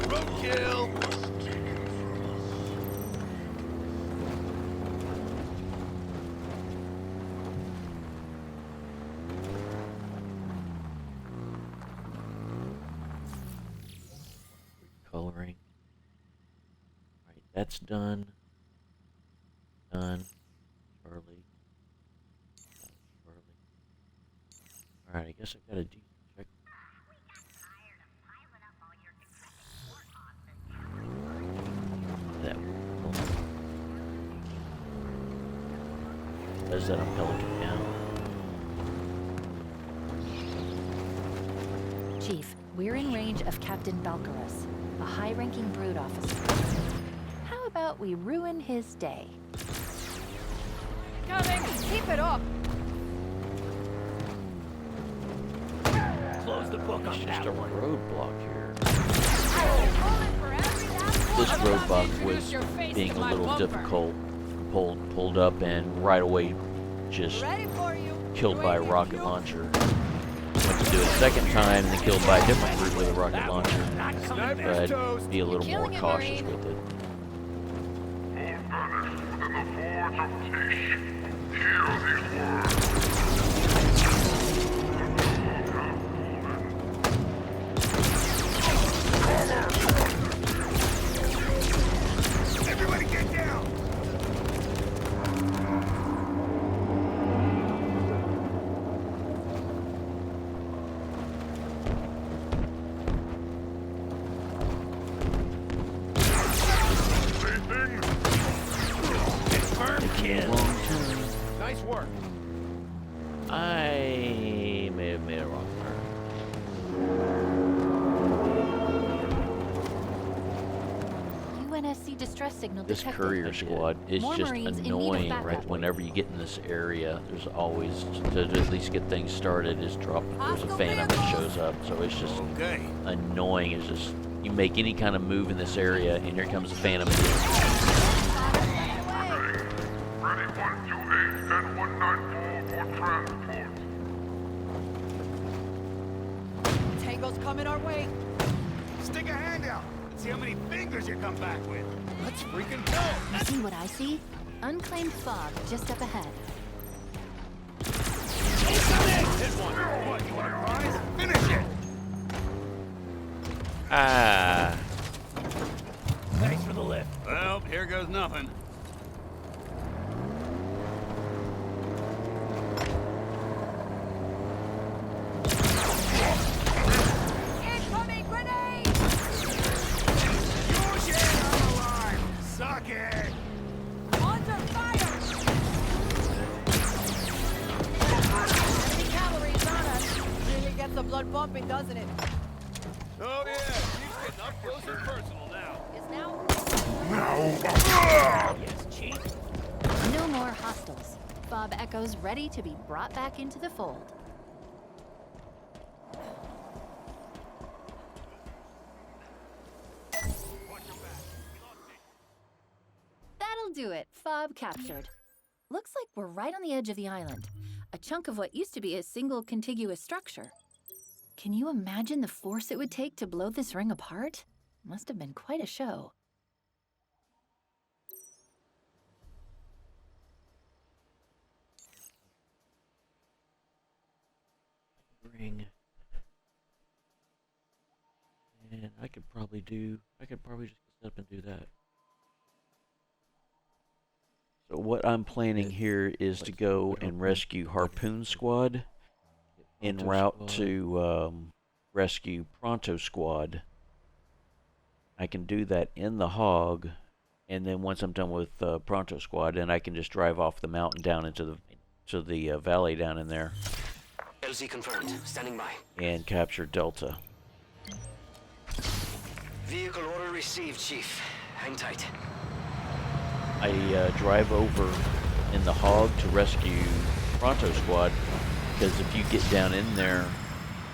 Roadkill! Coloring. Right, that's done. Done. Charlie. Charlie. Alright, I guess I gotta do check. That says that I'm Pelican down. Chief, we're in range of Captain Balcarus, a high-ranking brood officer. How about we ruin his day? Coming. Keep it up. Close the book on It's just that a one. roadblock here. Pulling for every last This one. roadblock Introduce was your face being to a my little bumper. difficult. Pulled up and right away just Ready for you. killed by a Waiting rocket you. launcher. Went to do it a second time and then killed by a different group with a rocket launcher. Sniper's But toast! be a little more Killing it, cautious Marine. with it. Everybody get down! Confirmed kill! Nice work. I may have made a wrong turn. UNSC distress signal This detected. courier squad is More just Marines in need of annoying, backup. right? Whenever you get in this area, there's always, to at least get things started, is there's a phantom that shows up. So it's just annoying. It's just, you make any kind of move in this area, and here comes a phantom. Tango's coming our way. Stick a hand out and see how many fingers you come back with. Let's freaking go. You see what I see? Unclaimed FOB just up ahead. Hit one. What, you want a prize? Finish it. Ah. Thanks for the lift. Well, here goes nothing. Incoming grenade! Your share, I'm alive. Suck it. Under fire! Enemy cavalry's on us. Really gets the blood pumping, doesn't it? Oh yeah, she's getting up close and personal now. Is now. Yes, Chief. No more hostiles. FOB Echo's ready to be brought back into the fold. That'll do it. FOB captured. Looks like we're right on the edge of the island. A chunk of what used to be a single contiguous structure. Can you imagine the force it would take to blow this ring apart? Must have been quite a show. Ring. And I could probably just set up and do that. So what I'm planning here is to go and rescue Harpoon Squad en route to rescue Pronto Squad. I can do that in the hog, and then once I'm done with Pronto Squad, then I can just drive off the mountain down into the valley down in there. LZ confirmed. Standing by. And capture Delta. Vehicle order received, Chief. Hang tight. I drive over in the hog to rescue Pronto Squad, because if you get down in there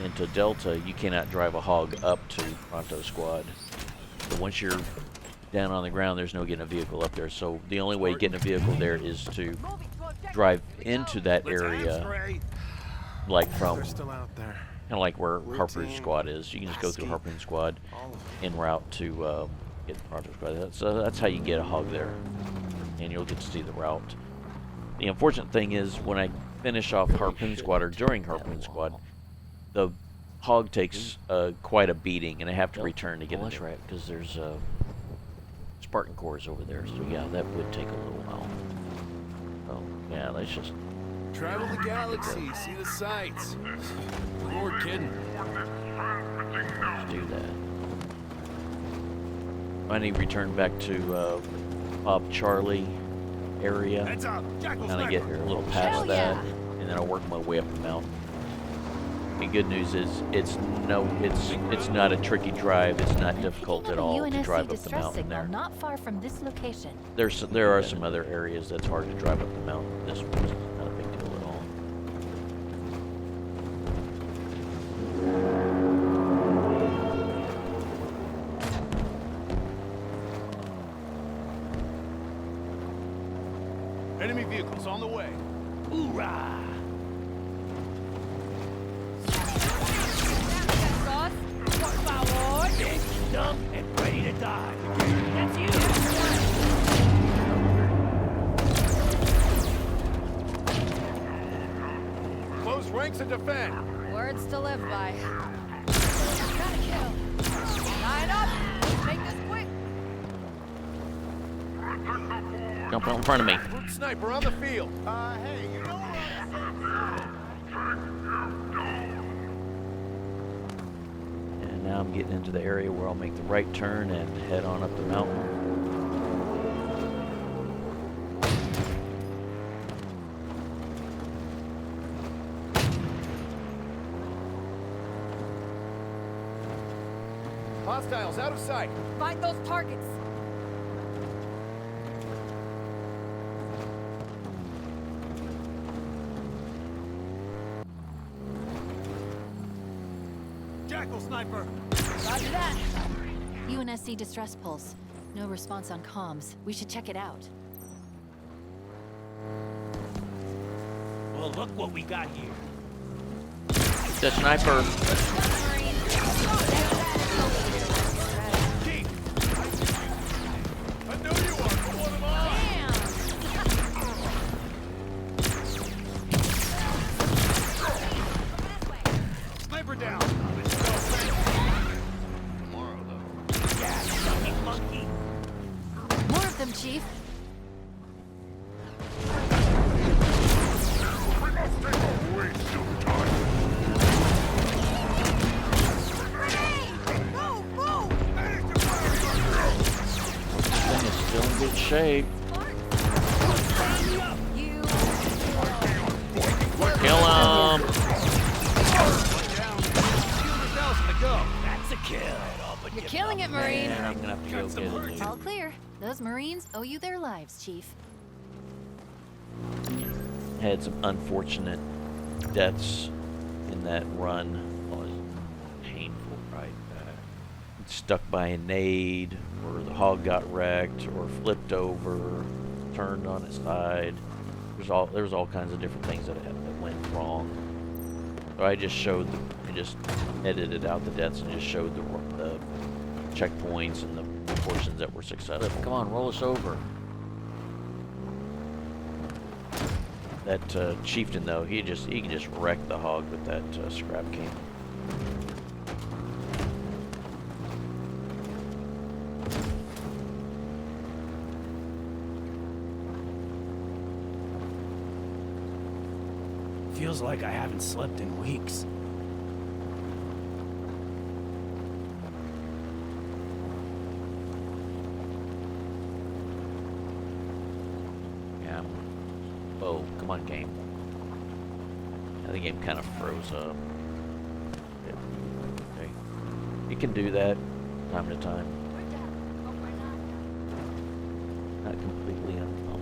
into Delta, you cannot drive a hog up to Pronto Squad. So once you're down on the ground, there's no getting a vehicle up there. So the only way getting a vehicle there is to drive into that area, like from kind of like where Harpoon Squad is. You can just go through Harpoon Squad en route to get Pronto Squad. So that's how you get a hog there, and you'll get to see the route. The unfortunate thing is when I finish off Harpoon Squad, or during Harpoon Squad, the hog takes quite a beating, and I have to return to get it. That's right, because there's Spartan Cores over there, so yeah, that would take a little while. So yeah, let's just Travel the galaxy, see the sights. Lord kidding. let's do that. I need to return back to FOB Charlie area. Heads up, Jackal Kind of get sniper. a little past that, and then I'll work my way up the mountain. The good news is it's not a tricky drive. It's not difficult at all to drive up the mountain there. Not far from this location. There are some other areas that's hard to drive up the mountain. This one's not a big deal at all. Enemy vehicles on the way. Hoorah! Por favor. Dead, dumb, and ready to die. That's you. Close ranks and defend. Words to live by. Gotta kill. Line up. Make this quick. Jump out in front of me. Root sniper on the field. Hey, you know what? And now I'm getting into the area where I'll make the right turn and head on up the mountain. Hostiles out of sight. Find those targets. Hostile sniper. Roger that. UNSC distress pulse. No response on comms. We should check it out. Well, look what we got here. The sniper. Keep. I know you are. You want them all? Sniper down. Tomorrow, though. Yeah, fucking monkey. More of them, Chief. Thing is still in good shape. You. Kill him. That's a kill. You're killing it, Marine. And I'm gonna have to go get it. All clear. Those Marines owe you their lives, Chief. Had some unfortunate deaths in that run. It was painful, right? Stuck by a nade, or the hog got wrecked, or flipped over, turned on its side. There was all kinds of different things that went wrong. So I just I just edited out the deaths and just showed the checkpoints and the portions that were successful. Come on, roll us over. That chieftain though, he can just wreck the hog with that scrap can. Feels like I haven't slept in weeks. Yeah. Oh, come on, game. Yeah, the game kind of froze up. Yeah. Okay. It can do that time to time. Not completely uncommon.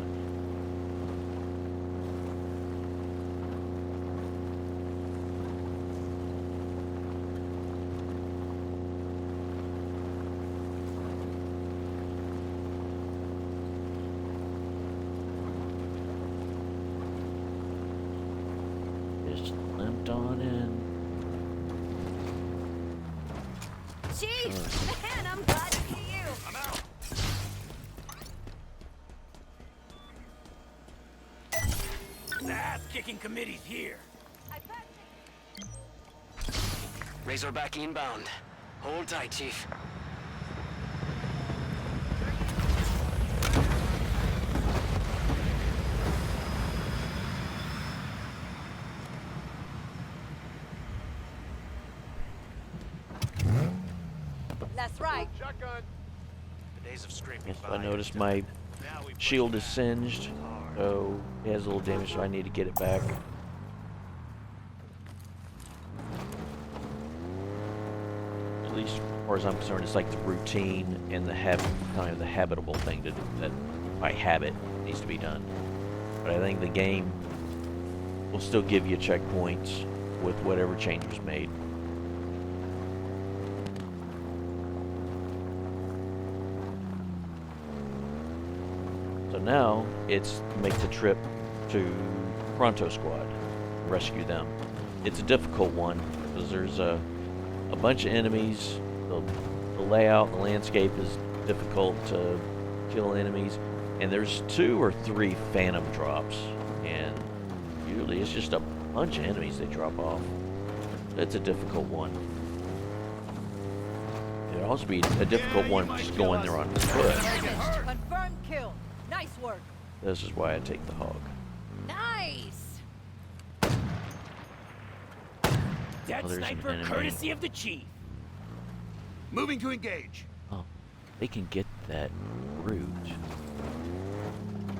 Just limped on in. Chief, man, I'm glad to see you. I'm out. The ass-kicking committee's here. Razorback inbound. Hold tight, Chief. That's right. Shotgun. The days of scraping Yes, by I noticed are my done. Now we push shield is back singed, hard. so it has a little damage, so I need to get it back. At least as far as I'm concerned, it's like the routine and the kind of the habitable thing to do, that by habit needs to be done. But I think the game will still give you checkpoints with whatever change was made. So now it's make the trip to Pronto Squad, rescue them. It's a difficult one because there's a bunch of enemies. The layout, the landscape is difficult to kill enemies, and there's 2 or 3 phantom drops, and usually it's just a bunch of enemies they drop off. It's a difficult one. It'd also be a difficult one just going there on foot. Confirmed kill. Nice work. This is why I take the hog. Nice. That Oh, there's an sniper enemy. courtesy of the chief. Moving to engage. Oh, they can get that route.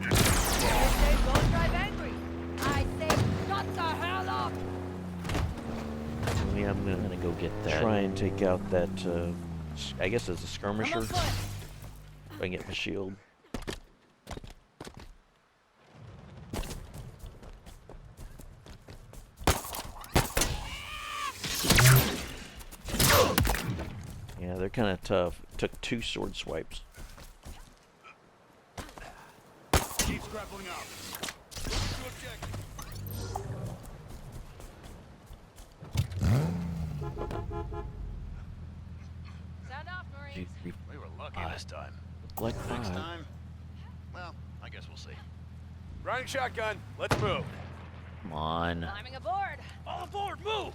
I say don't drive angry. I say shut the hell up. I mean, I'm gonna go get that. Try and take out that, I guess it's a skirmisher. If I can get my shield. they're kind of tough. Took 2 sword swipes. Keep grappling up. Move to objective. Sound off, Marines. We were lucky this time. Like Next 5. time, well, I guess we'll see. Riding shotgun. Let's move. Come on. Climbing aboard. All aboard. Move.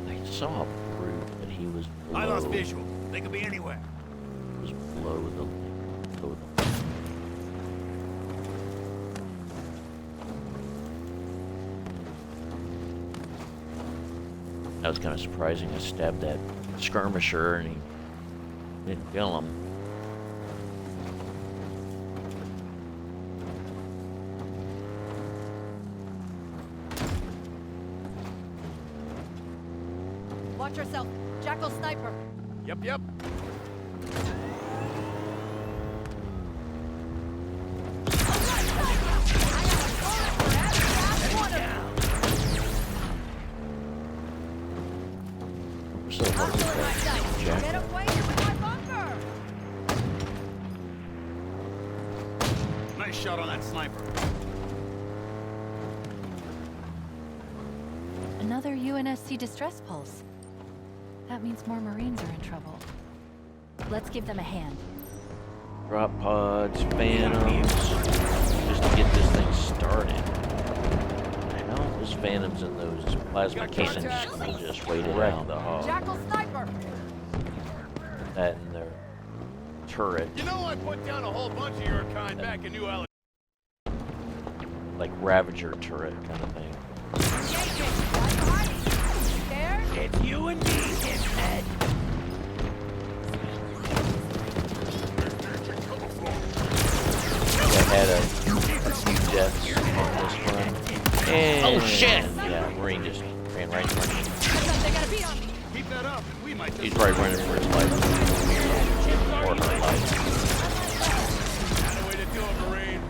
I saw Brute, but he was below. I lost visual. They could be anywhere. Was below the. That was kind of surprising. I stabbed that skirmisher and he didn't kill him. Watch yourself. Jackal sniper. Yep, yep. So what was that? Get Jack? away from my bunker. Nice shot on that sniper. Another UNSC distress pulse. That means more Marines are in trouble. Let's give them a hand. Drop pods, phantoms, just to get this thing started. I know those phantoms and those plasma casings will just wait it out. The hog. Jackal sniper. That and their turret, You know I put down a whole bunch of your kind back in New Alabama. like Ravager turret kind of thing. There. It's you and me, dickhead. I had a few deaths on this one. And, oh shit! Yeah, Marine just ran right in front of me. They got a beat on me. Keep that up, and we might just... He's probably running for his life. Or her life. Not a way to do it, Marine.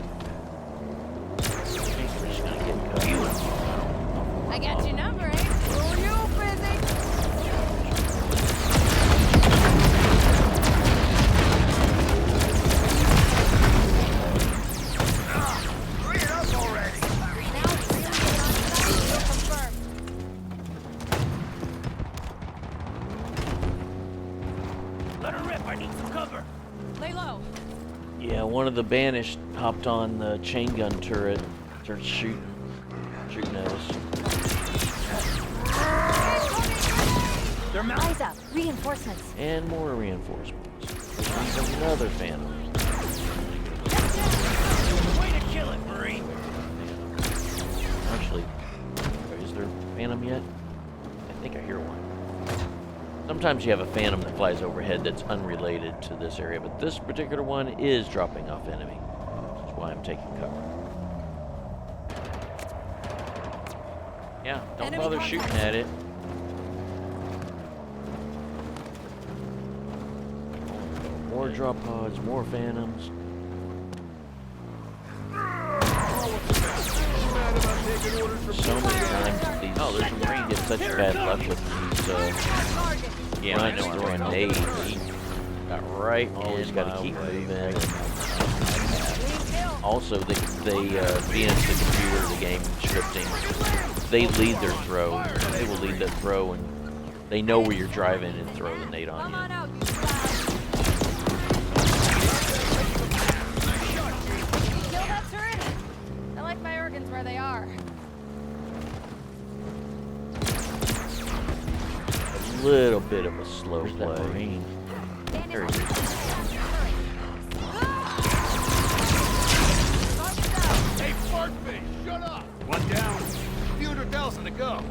I think we're just gonna get cut. I got your number, eh? Oh, you busy? Hurry it up already. Now it's really on confirmed. Let her rip. I need some cover. Lay low. Yeah, one of the banished hopped on the chain gun turret, started shooting at us. They're Eyes up. Reinforcements. And more reinforcements. There's another phantom. way to kill it, Marine. Actually, is there a phantom yet? I think I hear one. Sometimes you have a phantom that flies overhead that's unrelated to this area, but this particular one is dropping off enemy, which is why I'm taking cover. Yeah, don't Enemy bother contact. shooting at it. More drop pods, more phantoms. So many times these. Oh, there's a Marine gets such bad luck with these. Yeah, I know. Throwing nades. He got right. Always got to keep moving. Also, being into the computer, the game scripting, they lead their throw. They will lead that throw, and they know where you're driving and throw the nade on Come on you. out, you clown. Kill that turret? I like my organs where they are. A little bit of a slow play. There he is. Hey, Fartface, shut up. One down. A few 100,000 to go.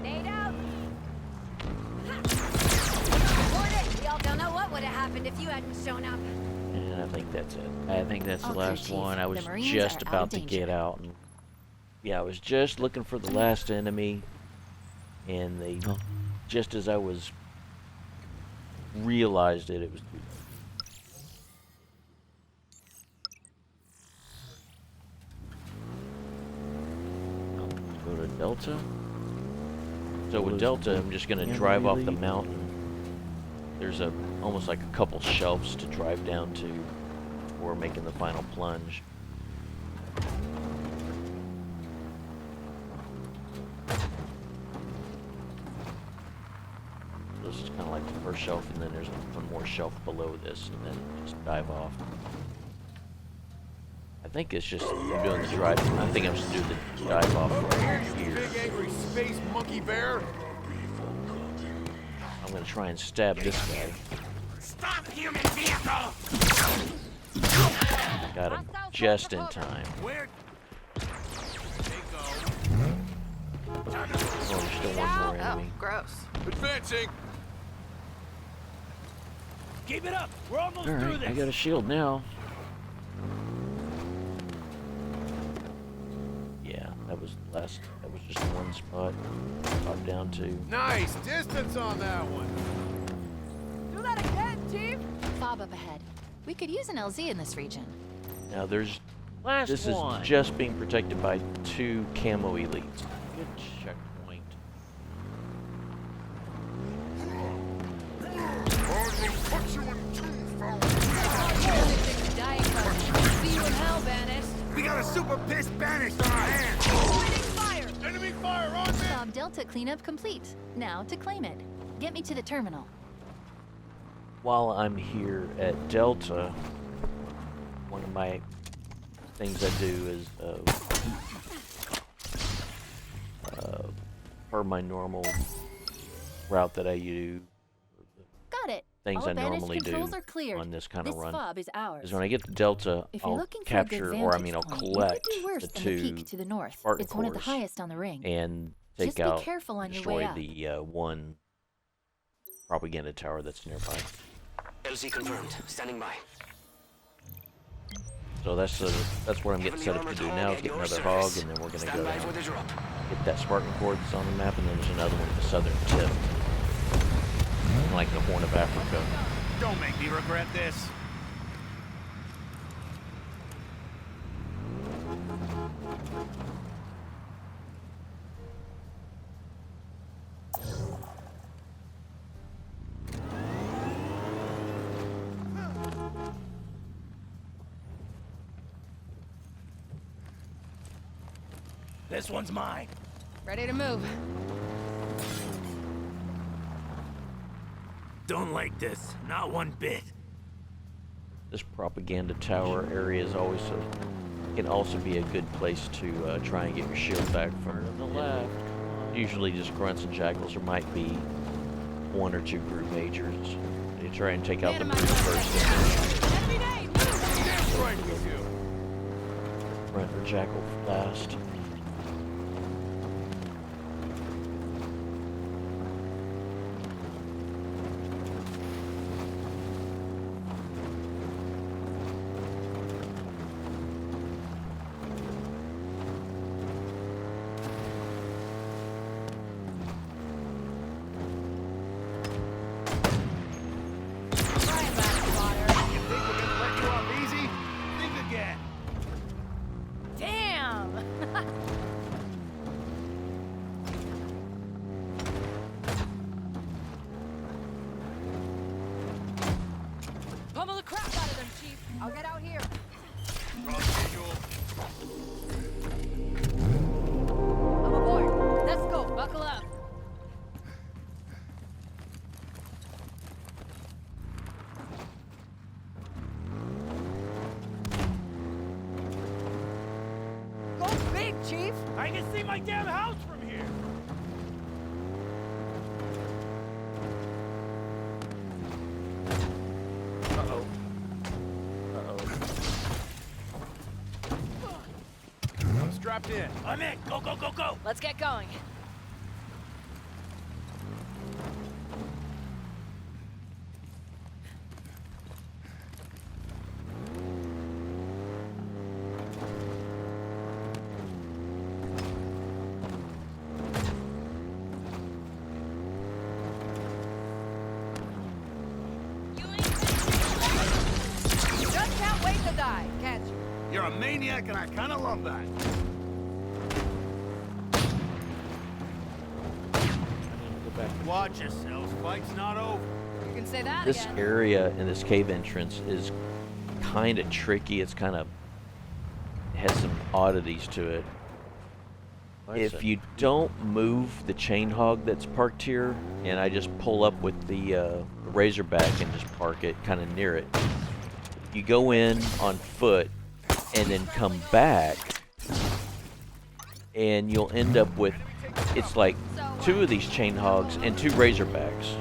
Nade out. We all don't know what would have happened if you hadn't shown up. And I think that's it. I think that's the Okay, last Chief. one. I was The Marines just are out about of to danger. get out. And yeah, I was just looking for the last enemy. And they, just as I was realized it, it was Delta. So with Delta, I'm just going to drive off the mountain. There's almost like a couple shelves to drive down to before making the final plunge. This is kind of like the first shelf, and then there's one more shelf below this, and then just dive off. I think it's just doing the drive. I think I'm just doing the dive off right here. Big angry space monkey bear. I'm gonna try and stab this guy. Stop, human vehicle! Got him just in time. Where? Oh, there's still one more enemy. Gross. Advancing. Keep it up. We're almost All through right, this. I got a shield now. Yeah, that was the last. That was just one spot. Up down to. Nice distance on that one. Do that again, Chief. FOB up ahead. We could use an LZ in this region. Now there's. Last This one. is just being protected by 2 camo elites. Good checkpoint. See you in hell, Banished. We got a super pissed banished on our hands. Pointing fire. Enemy fire on me. FOB Delta cleanup complete. Now to claim it. Get me to the terminal. While I'm here at Delta, one of my things I do is, per my normal route that I use, Got it. things All I banished normally do controls are cleared. on this kind of This run, FOB is ours. is when I get to Delta, If you're I'll looking for a good capture, or I mean, I'll vantage point, collect you could do worse the than the 2 peak to the north. Spartan It's one of the Cores highest on the ring. and take Just be out, careful on your destroy way up. the one propaganda tower that's nearby. LZ confirmed. Standing by. So that's what I'm getting set up to do now, is get another hog, and then we're going to go Stand by down, for the drop. get that Spartan Core that's on the map, and then there's another one at the southern tip, like the Horn of Africa. Don't make me regret this. This one's mine. Ready to move. Don't like this. Not one bit. This propaganda tower area is always can also be a good place to try and get your shield back from the left. Usually just grunts and jackals. There might be 1 or 2 group majors. You try and take out the brutes first, Enemy name, move. Damn right with you. grunt or jackal last. Try and back water. You think we're gonna let you off easy? Think again. Damn. Pummel the crap out of them, Chief. I'll get out here. Wrong visual. I'm aboard. Let's go. Buckle up. Go big, Chief. I can see my damn house from here. Uh-oh. I'm strapped in. I'm in. Go, go, go, go. Let's get going. Just can't wait to die, can't you? You're a maniac, and I kind of love that. watch yourselves. Fight's not over. You can say that This again. area in this cave entrance is kind of tricky. It's kind of has some oddities to it. If you don't move the chain hog that's parked here, and I just pull up with the Razorback and just park it kind of near it, you go in on foot and then come back, and you'll end up with, it's like 2 of these chain hogs and 2 Razorbacks.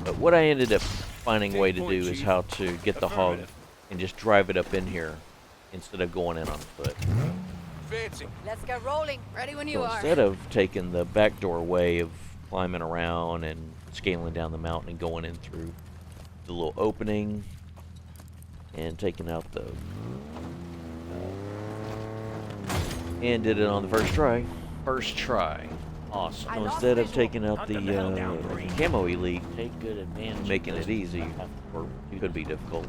But what I ended up finding a way to do is how to get the hog and just drive it up in here instead of going in on foot. Fancy. Let's get rolling. Ready when you So are. instead of taking the backdoor way of climbing around and scaling down the mountain and going in through the little opening and taking out the and did it on the first try. First try. Awesome. So instead of taking out the camo elite, Take good advantage. making it easy, or could be difficult,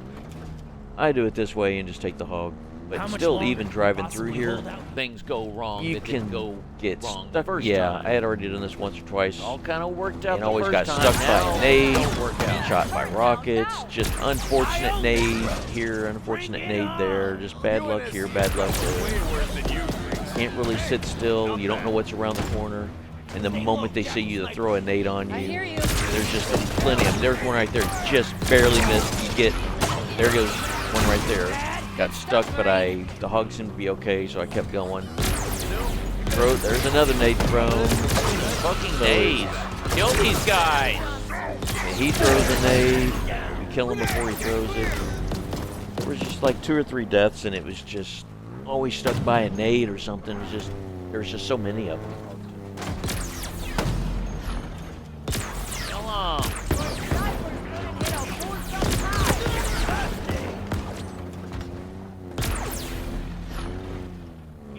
I do it this way and just take the hog. But still, even driving through here, Things go wrong. you that can didn't go get wrong stuck. the first Yeah, time. I had already done this once or twice. All kind of worked out. And the always first got time. stuck Now, by a nade, don't work out. shot by rockets, just unfortunate nade here, unfortunate nade there, just bad luck here, bad luck there. Can't really sit still, you don't know what's around the corner, and the moment they see you, they throw a nade on I you. hear you. There's just plenty of them. There's one right there, just barely missed. You get, there goes one right there. Got stuck, but the hog seemed to be okay, so I kept going. There's another nade thrown. Fucking nades. Kill these guys. And he throws a nade. You kill him before he throws it. There was just like 2 or 3 deaths, and it was just always stuck by a nade or something. It was just, there was just so many of them. Kill 'em.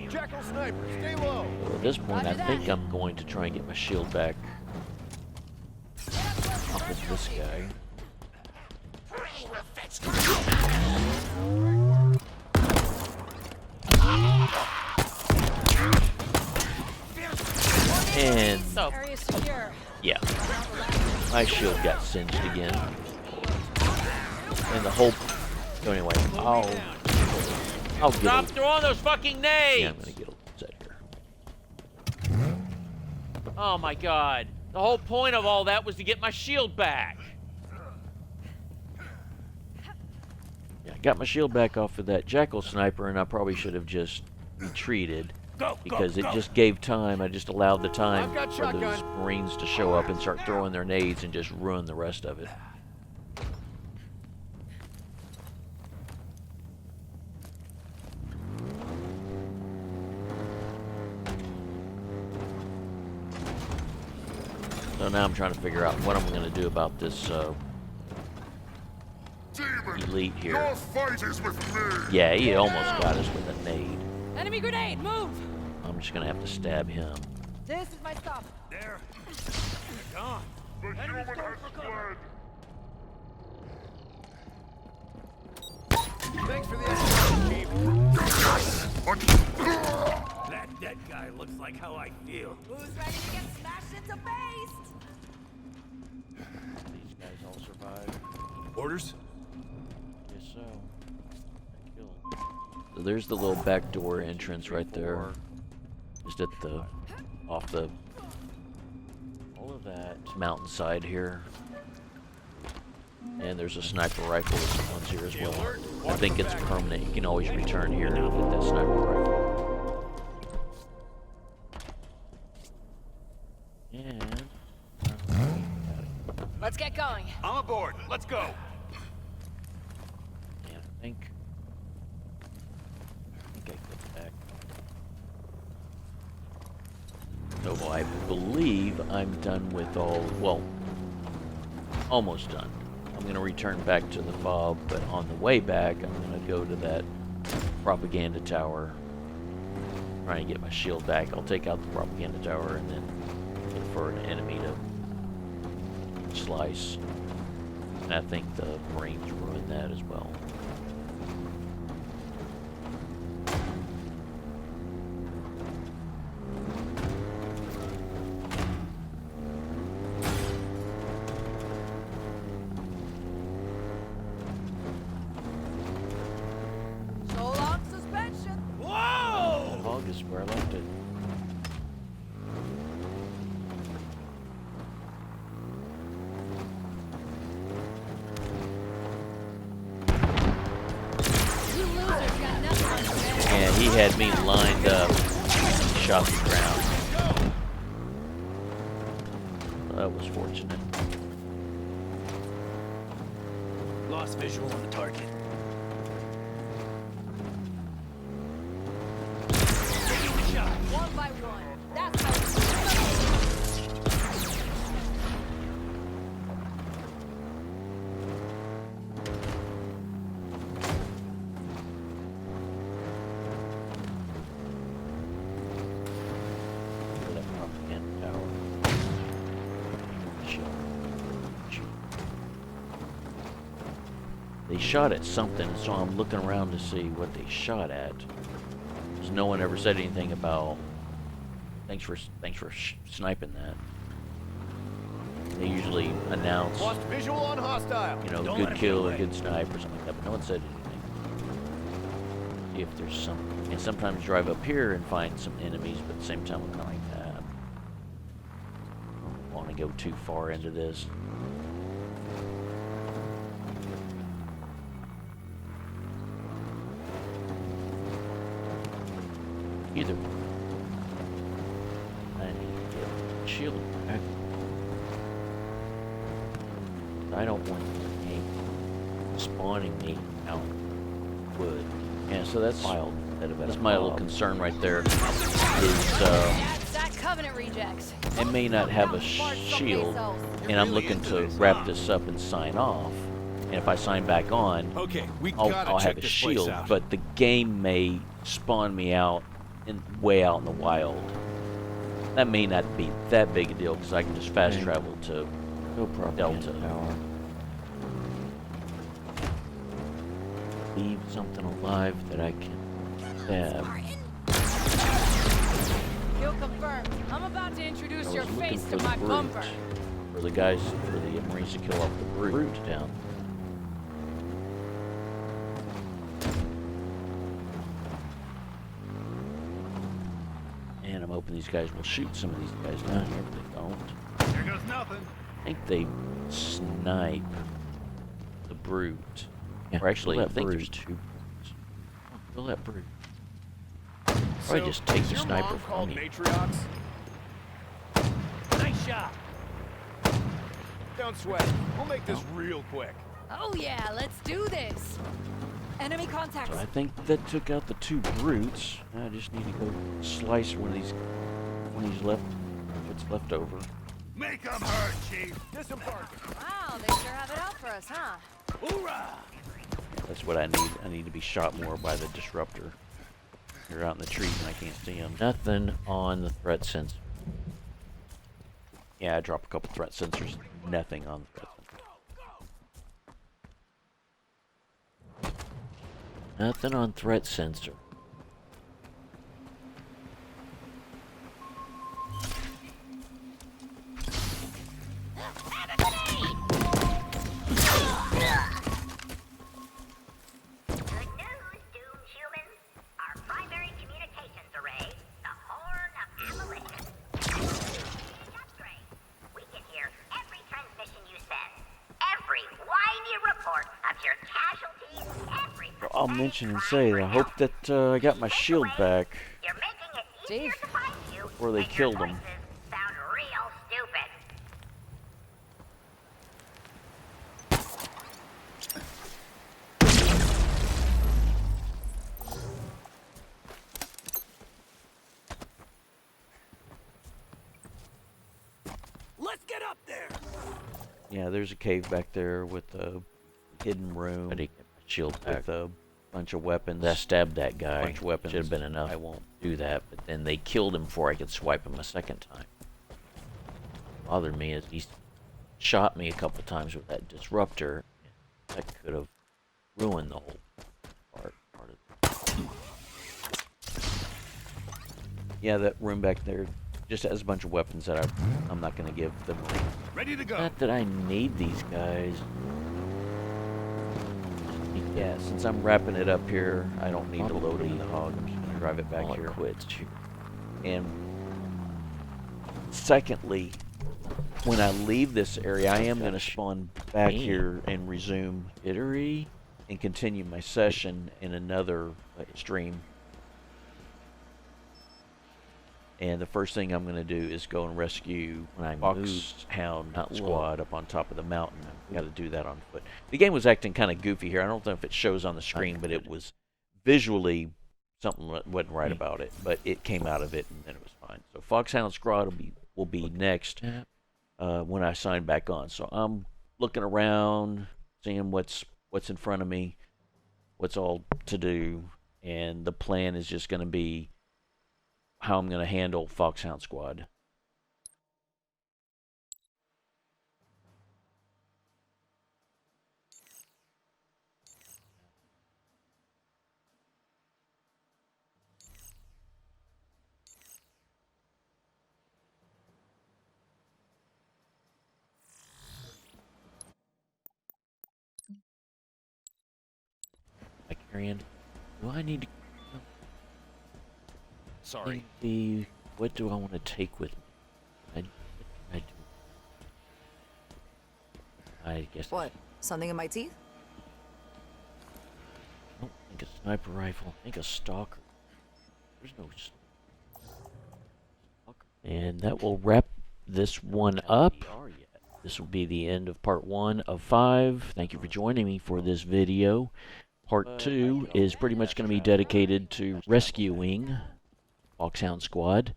Jackal sniper, stay low. So at this point, I think I'm going to try and get my shield back off of this guy. And Area secure. yeah, my shield got singed again. And the whole, so anyway, I'll get Stop a, throwing those fucking nades. yeah, I'm gonna get a set here. Oh my god. The whole point of all that was to get my shield back. Yeah, I got my shield back off of that jackal sniper, and I probably should have just retreated because it just gave time. I just allowed the time I've got for those shotgun. Marines to show up and start throwing their nades and just ruin the rest of it. So now I'm trying to figure out what I'm going to do about this elite here. Your fight is with me. Yeah, he almost got us with a nade. Enemy grenade, move! I'm just going to have to stab him. This is my stuff. There. They're gone. The human has fled. Thanks for the extra, Chief. That dead guy looks like how I feel. Who's ready to get smashed into paste? These guys all survive. Orders? Yes, so. I kill him. So there's the little back door entrance right there. Just at the, off the, all of that mountainside here. And there's a sniper rifle that spawns here as well. I think it's permanent. You can always return here with that sniper rifle. And Let's get going. I'm aboard. Let's go. yeah, I think I get back. So I believe I'm done with all, well, almost done. I'm going to return back to the FOB, but on the way back, I'm going to go to that propaganda tower, try and get my shield back. I'll take out the propaganda tower and then look for an enemy to slice. And I think the Marines ruined that as well. had me lined up, shot the ground. That was fortunate. Lost visual on the target. One by one. That's how it's They shot at something, so I'm looking around to see what they shot at. Because no one ever said anything about. Thanks for sniping that. They usually announce, Lost visual on hostile. you know, Don't good let him kill get or away. good snipe or something like that, but no one said anything. See if there's something. And sometimes drive up here and find some enemies, but at the same time, I'm kind of like that. I don't want to go too far into this. Either I need to get a shield back. I don't want the game spawning me out wood. Yeah, so that's wild. That's my little concern right there. Is That's that Covenant rejects. I may not have a shield, and I'm looking to wrap this up and sign off. And if I sign back on, Okay, we I'll gotta have check a this shield, place out. but the game may spawn me out way out in the wild. That may not be that big a deal because I can just fast travel to Delta. Leave something alive that I can stab. Kill confirmed. I'm about to introduce I your was looking face for to the my brute, bumper. for the guys, for the Marines to kill off the brute down. And I'm hoping these guys will shoot some of these guys down here, but they don't. Here goes nothing. I think they snipe the brute. Yeah, Or actually, kill I that think there's brute. two brutes. Oh, kill that brute. Probably just take is the your sniper mom from called you. Matriarchs? Nice shot. Don't sweat it. We'll make this real quick. Oh yeah, let's do this. Enemy contacts. So I think that took out the two brutes. I just need to go slice one of these left, what's left over. Make them hurt, Chief. Disembark. Wow, they sure have it out for us, huh? Hoorah! That's what I need. I need to be shot more by the disruptor. They're out in the trees and I can't see them. Nothing on the threat sensor. Yeah, I dropped a couple threat sensors. Nothing on the threat sensor. Nothing on threat sensor. Good news, doomed humans. Our primary communications array, the Horn of Amalek. Upgrade. We can hear every transmission you send. Every whiny report of your casualties, every I'll mention and say I hope that I got my shield back You're making it easier Dave. to find you. before they and your killed him. voices sound real stupid. Let's get up there. Yeah, there's a cave back there with a hidden room. Shield back with a bunch of weapons. I stabbed that guy. Bunch of weapons. Should have been enough. I won't do that. But then they killed him before I could swipe him a second time. What bothered me is he shot me a couple times with that disruptor. That could have ruined the whole part of it. Yeah, that room back there just has a bunch of weapons that I'm not going to give them. Ready to go. Not that I need these guys. Yeah, since I'm wrapping it up here, I don't need to load in the hog. I'm just going to drive it back here. And secondly, when I leave this area, I am going to spawn back here and resume Ittery and continue my session in another stream. And the first thing I'm going to do is go and rescue Foxhound Squad up on top of the mountain. I've got to do that on foot. The game was acting kind of goofy here. I don't know if it shows on the screen, but it was visually something wasn't right about it. But it came out of it, and then it was fine. So Foxhound Squad will be next when I sign back on. So I'm looking around, seeing what's in front of me, what's all to do, and the plan is just going to be how I'm going to handle Foxhound Squad. Carrying. Do I need to? Sorry. What do I want to take with me? I guess. What? Something in my teeth? I don't think a sniper rifle. I think a stalker. There's no stalker. And that will wrap this one up. This will be the end of part 1 of 5. Thank you for joining me for this video. Part 2 is pretty much going to be dedicated to rescuing Foxhound Squad.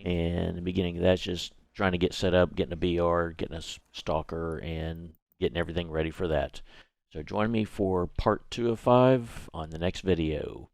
And the beginning of that's just trying to get set up, getting a BR, getting a stalker, and getting everything ready for that. So join me for part 2 of 5 on the next video.